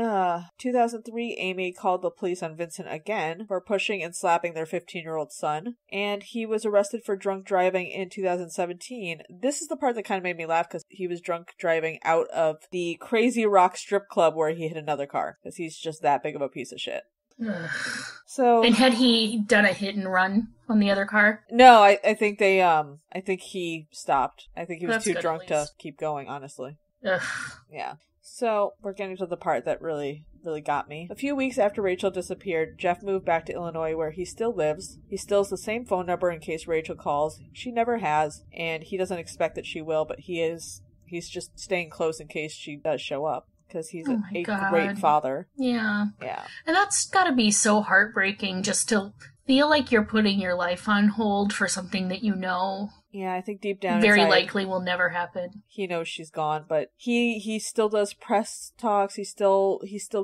2003, Amy called the police on Vincent again for pushing and slapping their 15-year-old son, and he was arrested for drunk driving in 2017. This is the part that kind of made me laugh, because he was drunk driving out of the Crazy Rock strip club where he hit another car, because he's just that big of a piece of shit. And had he done a hit and run on the other car? No, I think I think he stopped. I think he was too drunk to keep going, honestly. Ugh. Yeah. So, we're getting to the part that really, really got me. A few weeks after Rachel disappeared, Jeff moved back to Illinois, where he still lives. He still has the same phone number in case Rachel calls. She never has, and he doesn't expect that she will, but he's just staying close in case she does show up, because he's a great father. Yeah. Yeah. And that's gotta be so heartbreaking, just to feel like you're putting your life on hold for something that you know... Yeah, I think deep down very inside, likely will never happen. He knows she's gone, but he still does press talks. He's still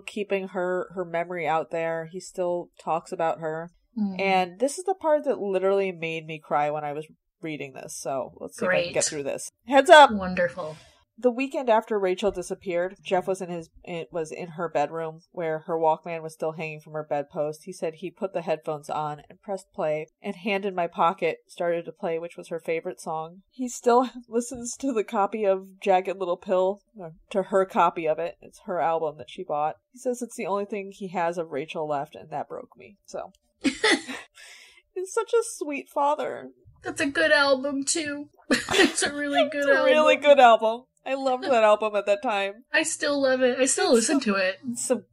keeping her memory out there. He still talks about her. Mm. And this is the part that literally made me cry when I was reading this. So let's see if I can get through this. Heads up! Wonderful. The weekend after Rachel disappeared, Jeff was in her bedroom where her Walkman was still hanging from her bedpost. He said he put the headphones on and pressed play, and Hand in My Pocket started to play, which was her favorite song. He still listens to the copy of Jagged Little Pill, or to her copy of it. It's her album that she bought. He says it's the only thing he has of Rachel left, and that broke me. So, he's such a sweet father. That's a good album, too. It's a really good album. Really good album. I loved that album at that time. I still love it. I still listen to it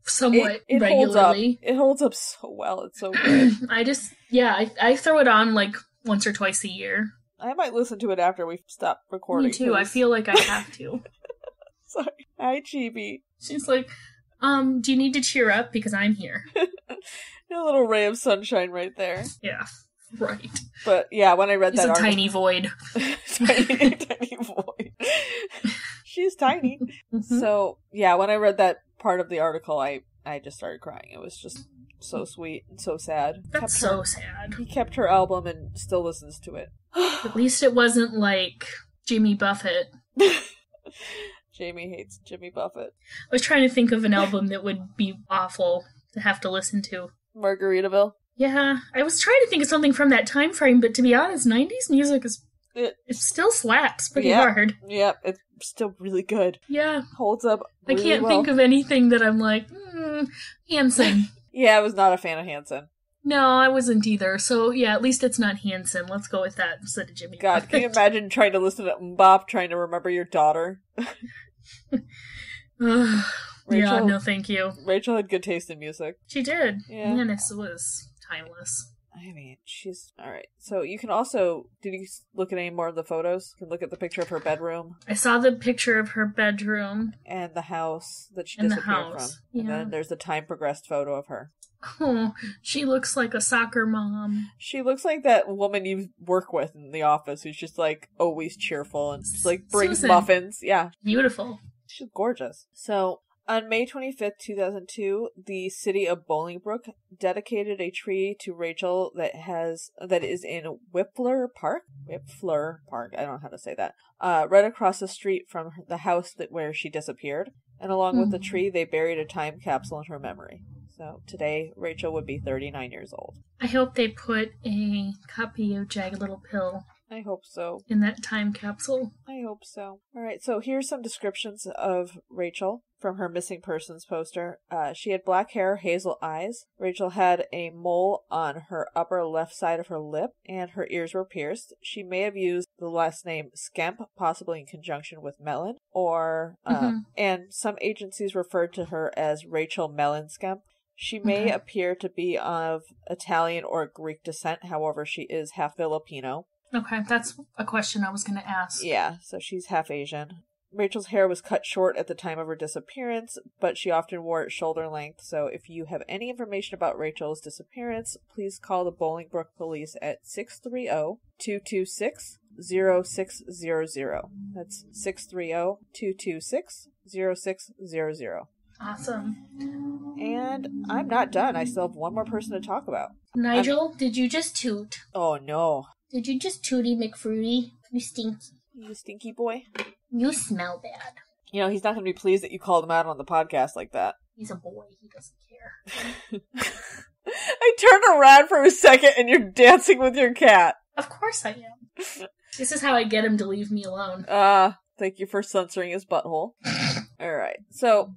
somewhat it regularly. It holds up so well. It's so good. I throw it on like once or twice a year. I might listen to it after we stop recording. Me too. I feel like I have to. Sorry. Hi, Chibi. She's like, do you need to cheer up? Because I'm here. A little ray of sunshine right there. Yeah. Right. But yeah, when I read that article... tiny void. tiny void. She's tiny. Mm-hmm. So, yeah, when I read that part of the article, I just started crying. It was just so sweet and so sad. That's so sad. He kept her album and still listens to it. At least it wasn't like Jimmy Buffett. Jamie hates Jimmy Buffett. I was trying to think of an album that would be awful to have to listen to. Margaritaville? Yeah, I was trying to think of something from that time frame, but to be honest, 90s music it still slaps pretty hard. Yeah, it's still really good. Yeah. Holds up really I can't well. think of anything that I'm like, Hanson. Yeah, I was not a fan of Hanson. No, I wasn't either. So, yeah, at least it's not Hanson. Let's go with that instead of Jimmy. God, can you imagine trying to listen to Mbop, trying to remember your daughter? Rachel, yeah, no thank you. Rachel had good taste in music. She did. Yeah. Man, it was timeless. I mean, she's... Alright, so you can also... Did you look at any more of the photos? You can look at the picture of her bedroom. I saw the picture of her bedroom. And the house that she disappeared from. Yeah. And then there's the time-progressed photo of her. Oh, she looks like a soccer mom. She looks like that woman you work with in the office who's just, like, always cheerful and just, like, brings Susan. muffins. Yeah. Beautiful. She's gorgeous. So... On May 25th, 2002, the city of Bolingbrook dedicated a tree to Rachel that is in Whiffler Park. I don't know how to say that. Right across the street from the house where she disappeared. And along with the tree, they buried a time capsule in her memory. So today, Rachel would be 39 years old. I hope they put a copy of Jagged Little Pill. I hope so. In that time capsule. I hope so. All right, so here's some descriptions of Rachel from her missing persons poster. She had black hair, hazel eyes. Rachel had a mole on her upper left side of her lip, and her ears were pierced. She may have used the last name Skemp, possibly in conjunction with Mellon, or and some agencies referred to her as Rachel Mellon Skemp. She may appear to be of Italian or Greek descent, however, she is half Filipino. Okay, that's a question I was going to ask. Yeah, so she's half Asian. Rachel's hair was cut short at the time of her disappearance, but she often wore it shoulder length, so if you have any information about Rachel's disappearance, please call the Bolingbrook police at 630-226-0600. That's 630-226-0600. Awesome. And I'm not done. I still have one more person to talk about. Nigel, did you just toot? Oh, no. Did you just tooty McFruity? You stinky. You stinky boy. You smell bad. You know, he's not going to be pleased that you called him out on the podcast like that. He's a boy. He doesn't care. I turned around for a second and you're dancing with your cat. Of course I am. This is how I get him to leave me alone. Thank you for censoring his butthole. Alright, so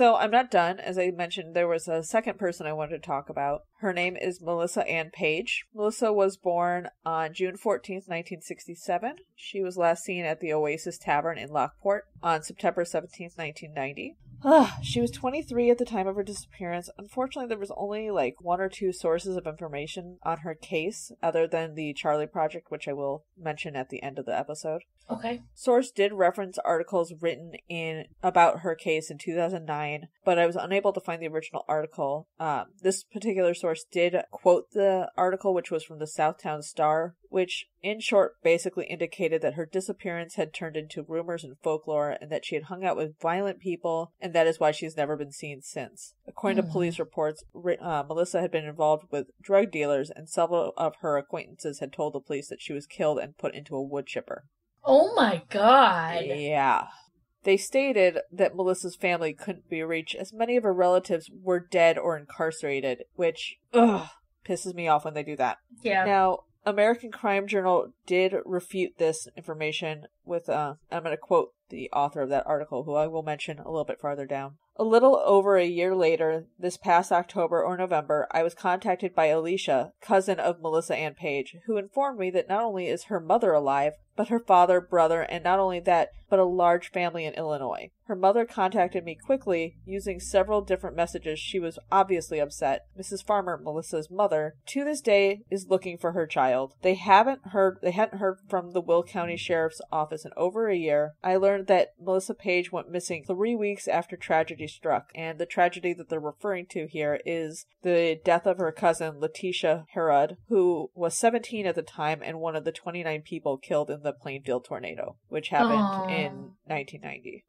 I'm not done. As I mentioned, there was a second person I wanted to talk about. Her name is Melissa Ann Page. Melissa was born on June 14th, 1967. She was last seen at the Oasis Tavern in Lockport on September 17th, 1990. She was 23 at the time of her disappearance. Unfortunately, there was only like one or two sources of information on her case other than the Charlie Project, which I will mention at the end of the episode. Okay. Source did reference articles written about her case in 2009, but I was unable to find the original article. This particular source did quote the article, which was from the Southtown Star, which in short basically indicated that her disappearance had turned into rumors and folklore and that she had hung out with violent people, and that is why she's never been seen since. According to police reports, Melissa had been involved with drug dealers, and several of her acquaintances had told the police that she was killed and put into a wood chipper. Oh my god. Yeah. They stated that Melissa's family couldn't be reached as many of her relatives were dead or incarcerated, which, pisses me off when they do that. Yeah. Now, American Crime Journal did refute this information with, I'm going to quote the author of that article, who I will mention a little bit farther down. A little over a year later, this past October or November, I was contacted by Alicia, cousin of Melissa Ann Page, who informed me that not only is her mother alive, but her father, brother, and not only that, but a large family in Illinois. Her mother contacted me quickly, using several different messages. She was obviously upset. Mrs. Farmer, Melissa's mother, to this day is looking for her child. They hadn't heard from the Will County Sheriff's Office in over a year. I learned that Melissa Page went missing 3 weeks after tragedy struck, and the tragedy that they're referring to here is the death of her cousin, Letitia Herod, who was 17 at the time and one of the 29 people killed in the Plainfield tornado, which happened in 1990.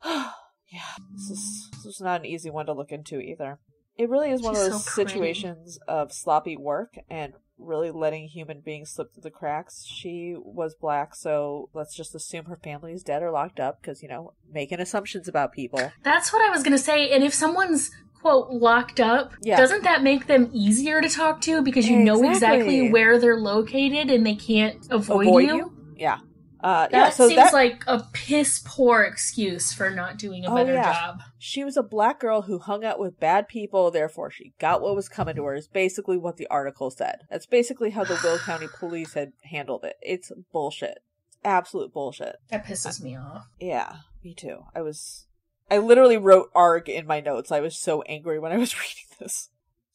Yeah, this was not an easy one to look into either. It really is one of those situations of sloppy work and really letting human beings slip through the cracks. She was black, so let's just assume her family is dead or locked up because, making assumptions about people. That's what I was going to say. And if someone's, quote, locked up, doesn't that make them easier to talk to because you know exactly where they're located and they can't avoid you? Yeah. That seems like a piss poor excuse for not doing a better job. She was a black girl who hung out with bad people, therefore she got what was coming to her, is basically what the article said. That's basically how the Will County Police had handled it. It's bullshit. Absolute bullshit. That pisses me off. Yeah, me too. I literally wrote ARG in my notes. I was so angry when I was reading this.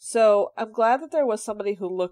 So I'm glad that there was somebody who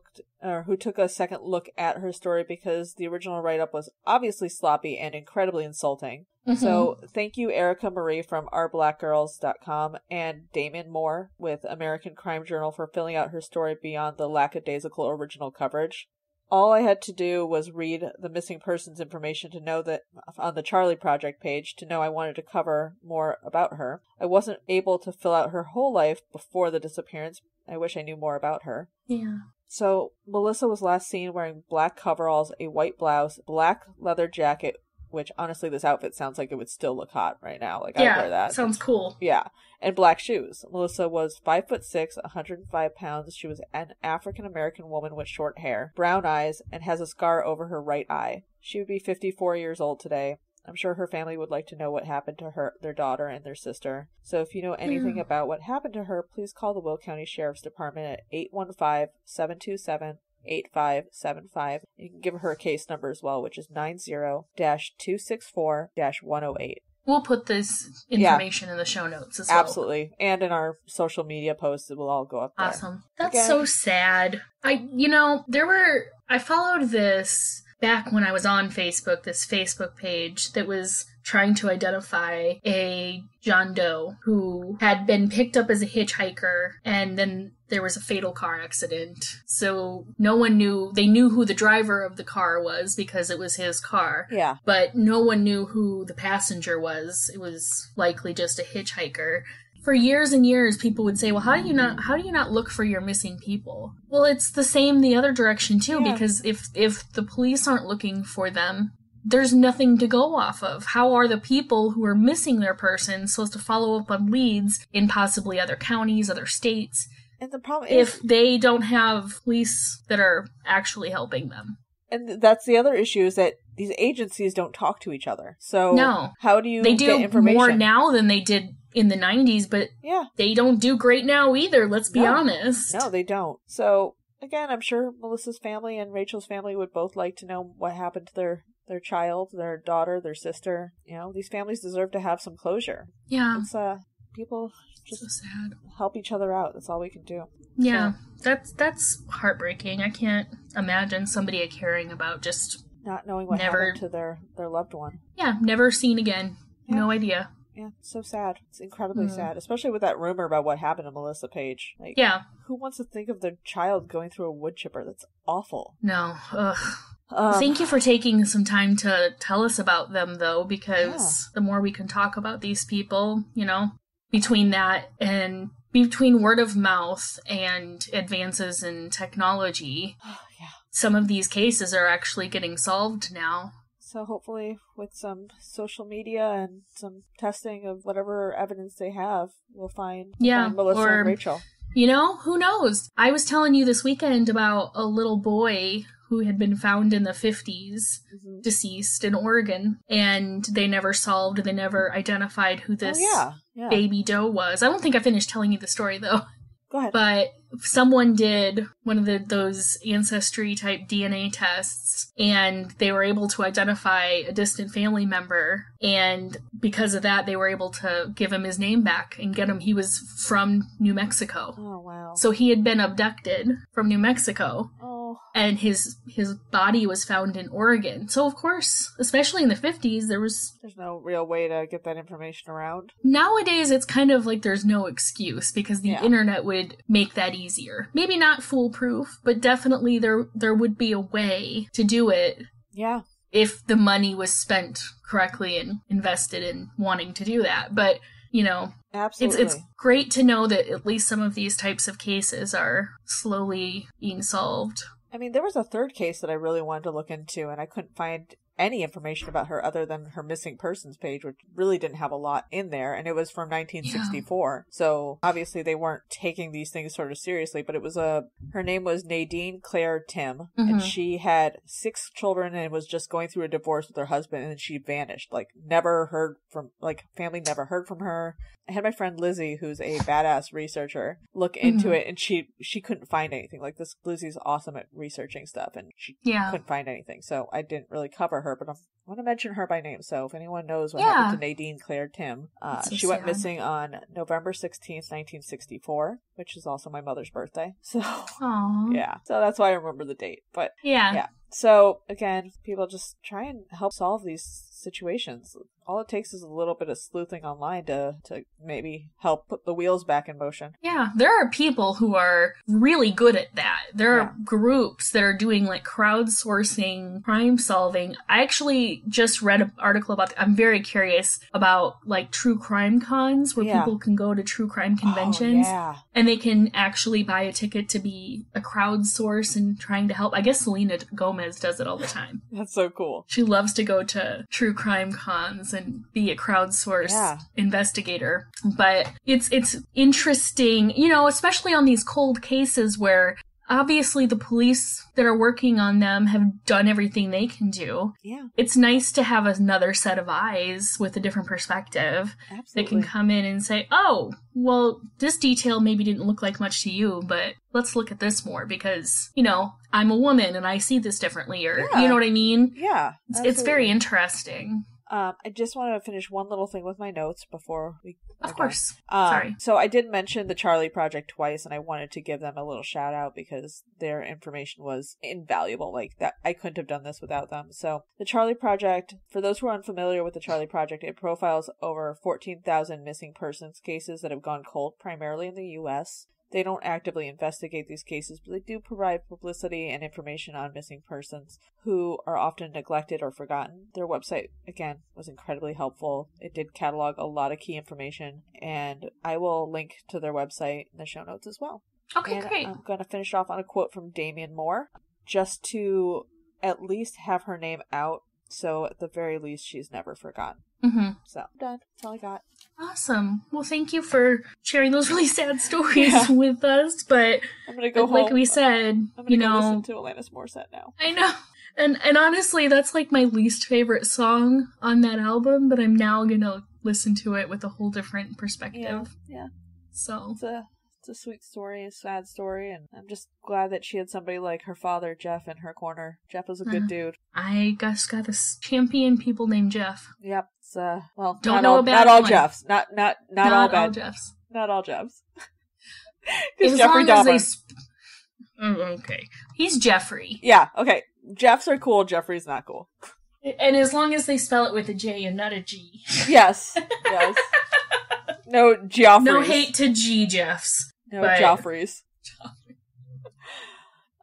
took a second look at her story because the original write-up was obviously sloppy and incredibly insulting. Mm-hmm. So thank you, Erica Marie from ourblackgirls.com and Damon Moore with American Crime Journal for filling out her story beyond the lackadaisical original coverage. All I had to do was read the missing persons information to know that on the Charlie Project page to know I wanted to cover more about her. I wasn't able to fill out her whole life before the disappearance. I wish I knew more about her. Yeah. So Melissa was last seen wearing black coveralls, a white blouse, black leather jacket, which honestly this outfit sounds like it would still look hot right now. Like I'd wear that. Sounds cool. Yeah. And black shoes. Melissa was 5'6", 105 pounds. She was an African-American woman with short hair, brown eyes, and has a scar over her right eye. She would be 54 years old today. I'm sure her family would like to know what happened to their daughter, and their sister. So if you know anything about what happened to her, please call the Will County Sheriff's Department at 815-727-8575. You can give her a case number as well, which is 90-264-108. We'll put this information in the show notes as well. Absolutely. And in our social media posts, it will all go up there. Awesome. That's so sad. I followed this back when I was on Facebook, this Facebook page that was trying to identify a John Doe who had been picked up as a hitchhiker, and then there was a fatal car accident. So no one knew. They knew who the driver of the car was because it was his car. Yeah. But no one knew who the passenger was. It was likely just a hitchhiker. For years and years, people would say, well, how do you not look for your missing people? Well, it's the same the other direction, too, because if the police aren't looking for them, there's nothing to go off of. How are the people who are missing their person supposed to follow up on leads in possibly other counties, other states, and the problem is, if they don't have police that are actually helping them? And that's the other issue, is that these agencies don't talk to each other. So how do you get information? They do more now than they did in the 90s, but they don't do great now either, let's be honest. No, they don't. So, again, I'm sure Melissa's family and Rachel's family would both like to know what happened to their child, their daughter, their sister. These families deserve to have some closure. Yeah. It's, people just so sad. Help each other out. That's all we can do. Yeah, so, that's heartbreaking. I can't imagine somebody caring about just not knowing what happened to their loved one. Yeah, never seen again. Yeah. No idea. Yeah, so sad. It's incredibly sad, especially with that rumor about what happened to Melissa Page. Like, who wants to think of their child going through a wood chipper? That's awful. No. Ugh. Thank you for taking some time to tell us about them, though, because the more we can talk about these people, between that and between word of mouth and advances in technology, some of these cases are actually getting solved now. So hopefully with some social media and some testing of whatever evidence they have, we'll find Melissa and Rachel. You know, who knows? I was telling you this weekend about a little boy who had been found in the 50s, deceased in Oregon, and they never identified who this baby doe was. I don't think I finished telling you the story, though. Go ahead. But someone did one of those ancestry-type DNA tests, and they were able to identify a distant family member, and because of that, they were able to give him his name back and get him. He was from New Mexico. Oh, wow. So he had been abducted from New Mexico. Oh. And his body was found in Oregon. So, of course, especially in the 50s, there's no real way to get that information around. Nowadays, it's kind of like there's no excuse because the internet would make that easier. Maybe not foolproof, but definitely there would be a way to do it. Yeah. If the money was spent correctly and invested in wanting to do that. But, you know, absolutely. It's great to know that at least some of these types of cases are slowly being solved. I mean, there was a third case that I really wanted to look into, and I couldn't find any information about her other than her missing persons page, which really didn't have a lot in there, and it was from 1964. Yeah. So obviously they weren't taking these things sort of seriously, but it was her name was Nadine Claire Tim, and she had 6 children and was just going through a divorce with her husband, and she vanished. Family never heard from her. I had my friend Lizzie, who's a badass researcher, look into it, and she couldn't find anything. Like, Lizzie's awesome at researching stuff, and she couldn't find anything. So I didn't really cover her, but I want to mention her by name. So if anyone knows what happened to Nadine Claire Tim, she went missing on November 16th, 1964, which is also my mother's birthday. So, yeah. So that's why I remember the date. But, yeah. So, again, people just try and help solve these situations. All it takes is a little bit of sleuthing online to maybe help put the wheels back in motion. Yeah, there are people who are really good at that. There are groups that are doing like crowdsourcing, crime solving. I actually just read an article about I'm very curious about like true crime cons where people can go to true crime conventions and they can actually buy a ticket to be a crowdsource and trying to help. I guess Selena Gomez does it all the time. That's so cool. She loves to go to true crime cons and be a crowdsourced investigator. But it's interesting, you know, especially on these cold cases where obviously the police that are working on them have done everything they can do. Yeah. It's nice to have another set of eyes with a different perspective that can come in and say, oh, well, this detail maybe didn't look like much to you, but let's look at this more because, you know, I'm a woman and I see this differently, or you know what I mean? Yeah. It's very interesting. I just want to finish one little thing with my notes before we... Of course. Sorry. So I did mention the Charlie Project twice, and I wanted to give them a little shout out because their information was invaluable. Like, that, I couldn't have done this without them. So the Charlie Project, for those who are unfamiliar with the Charlie Project, it profiles over 14,000 missing persons cases that have gone cold, primarily in the U.S. They don't actively investigate these cases, but they do provide publicity and information on missing persons who are often neglected or forgotten. Their website, again, was incredibly helpful. It did catalog a lot of key information, and I will link to their website in the show notes as well. Okay, great. I'm going to finish off on a quote from Damian Moore, just to at least have her name out, so at the very least she's never forgotten. So, I'm done. That's all I got. Awesome. Well, thank you for sharing those really sad stories with us, but I'm gonna go home. Like we said, I'm gonna go listen to Alanis Morissette now. I know. And honestly, that's like my least favorite song on that album, but I'm now gonna listen to it with a whole different perspective. Yeah. So it's a sweet story, a sad story, and I'm just glad that she had somebody like her father, Jeff, in her corner. Jeff was a good dude. I just got this champion people named Jeff. Yep. It's, well, don't know about not all one. Jeffs. Not all bad. All Jeffs. Not all Jeffs. As Jeffrey long Dahmer. as okay. He's Jeffrey. Yeah, okay. Jeffs are cool, Jeffrey's not cool. And as long as they spell it with a J and not a G. Yes. Yes. No Joffreys. No hate to G Jeffs. No Joffreys.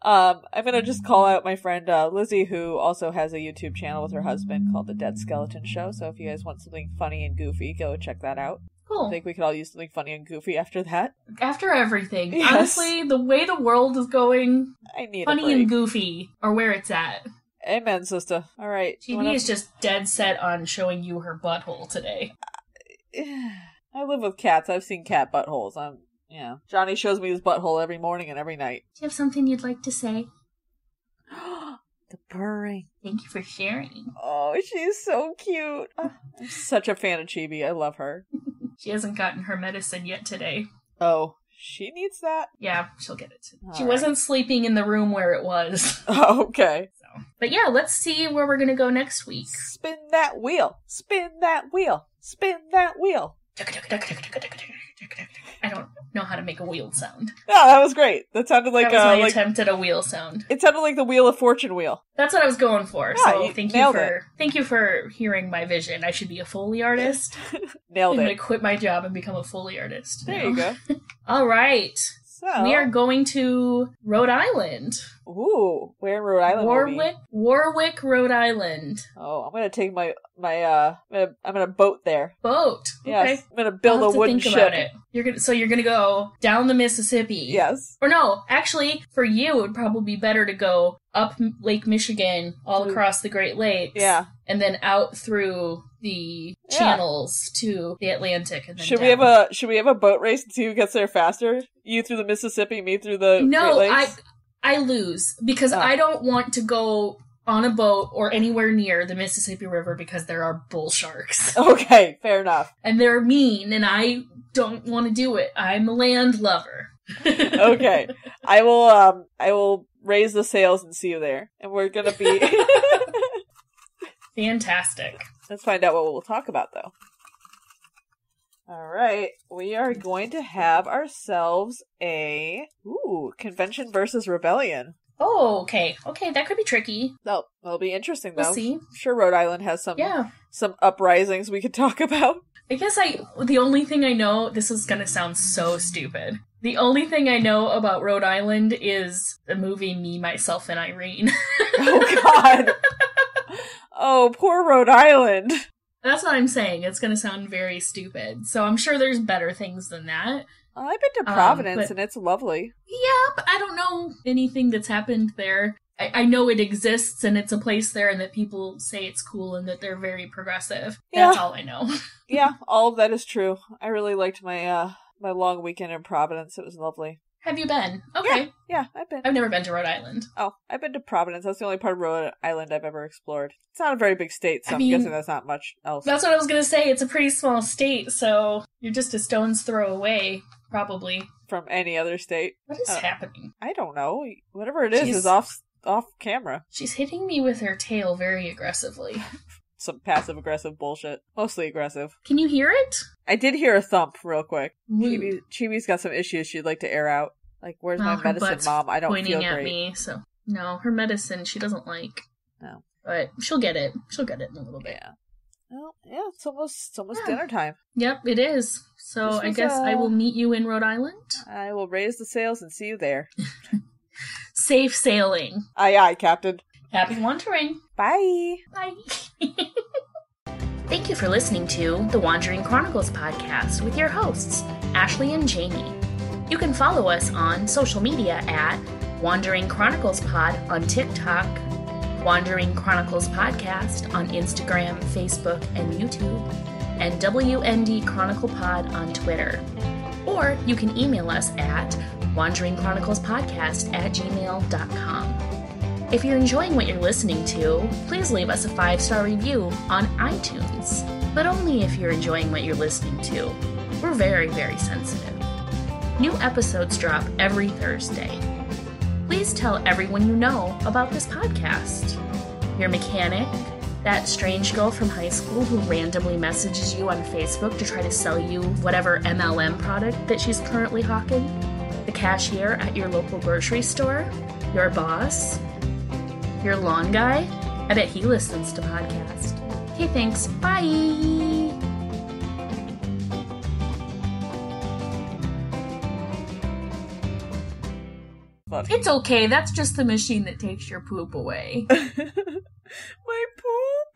I'm gonna just call out my friend Lizzie, who also has a YouTube channel with her husband called The Dead Skeleton Show. So if you guys want something funny and goofy, go check that out. Cool. I think we could all use something funny and goofy after that. After everything. Yes. Honestly, the way the world is going, I need funny a break. and goofy are where it's at. Amen, sister. All right. Chibi is just dead set on showing you her butthole today. I live with cats. I've seen cat buttholes. Johnny shows me his butthole every morning and every night. Do you have something you'd like to say? The purring. Thank you for sharing. Oh, she's so cute. I'm such a fan of Chibi. I love her. She hasn't gotten her medicine yet today. Oh, she needs that? Yeah, she'll get it soon. She right. wasn't sleeping in the room where it was. Oh, okay. But yeah, let's see where we're going to go next week. Spin that wheel. Spin that wheel. Spin that wheel. I don't know how to make a wheel sound. No, that was great. That sounded like that was my attempt at a wheel sound. It sounded like the Wheel of Fortune wheel. That's what I was going for. Yeah, so thank you for hearing my vision. I should be a Foley artist. Nailed it. I'm going to quit my job and become a Foley artist. There you go. All right. So we are going to Rhode Island. Ooh, where in Rhode Island? Warwick, Rhode Island. Oh, I'm gonna take I'm gonna boat there. Boat. Yes, okay. I'm gonna build a wooden ship. About it. You're gonna go down the Mississippi. Yes. Or no, actually, for you, it would probably be better to go up Lake Michigan, all across the Great Lakes. Yeah. And then out through the channels to the Atlantic. And then should we have a boat race and see who gets there faster? You through the Mississippi, me through the Great Lakes? I lose because I don't want to go on a boat or anywhere near the Mississippi River because there are bull sharks. Okay, fair enough. And they're mean, and I don't want to do it. I'm a land lover. Okay. I will raise the sails and see you there. And we're gonna be fantastic. Let's find out what we'll talk about, though. Alright, we are going to have ourselves a Convention versus Rebellion. Oh, okay. Okay, that could be tricky. That'll be interesting, though. We'll see. I'm sure Rhode Island has some uprisings we could talk about. I guess the only thing I know, this is gonna sound so stupid. The only thing I know about Rhode Island is the movie Me, Myself, and Irene. Oh, God. Oh, poor Rhode Island. That's what I'm saying. It's going to sound very stupid. So I'm sure there's better things than that. I've been to Providence, and it's lovely. Yeah, but I don't know anything that's happened there. I know it exists, and it's a place there, and that people say it's cool, and that they're very progressive. Yeah. That's all I know. Yeah, all of that is true. I really liked my my long weekend in Providence. It was lovely. Have you been? Okay. Yeah, I've been. I've never been to Rhode Island. Oh, I've been to Providence. That's the only part of Rhode Island I've ever explored. It's not a very big state, so I'm guessing that's not much else. That's what I was going to say. It's a pretty small state, so you're just a stone's throw away, probably. From any other state. What is happening? I don't know. Whatever it is off camera. She's hitting me with her tail very aggressively. Some passive-aggressive bullshit. Mostly aggressive. Can you hear it? I did hear a thump real quick. Chibi's got some issues she'd like to air out. Like, where's my medicine, Mom? I don't feel great. Pointing at me, so... No, her medicine she doesn't like. No. But she'll get it. She'll get it in a little bit. Yeah. Well, yeah, it's almost dinner time. Yep, it is. So I guess I will meet you in Rhode Island. I will raise the sails and see you there. Safe sailing. Aye, aye, Captain. Happy wandering. Bye. Bye. Thank you for listening to the Wandering Chronicles podcast with your hosts, Ashley and Jamie. You can follow us on social media at Wandering Chronicles Pod on TikTok, Wandering Chronicles Podcast on Instagram, Facebook, and YouTube, and WND Chronicle Pod on Twitter. Or you can email us at wanderingchroniclespodcast@gmail.com. If you're enjoying what you're listening to, please leave us a 5-star review on iTunes. But only if you're enjoying what you're listening to. We're very, very sensitive. New episodes drop every Thursday. Please tell everyone you know about this podcast. Your mechanic, that strange girl from high school who randomly messages you on Facebook to try to sell you whatever MLM product that she's currently hawking, the cashier at your local grocery store, your boss, your lawn guy. I bet he listens to podcasts. Okay, thanks. Bye! It's okay, that's just the machine that takes your poop away. My poop?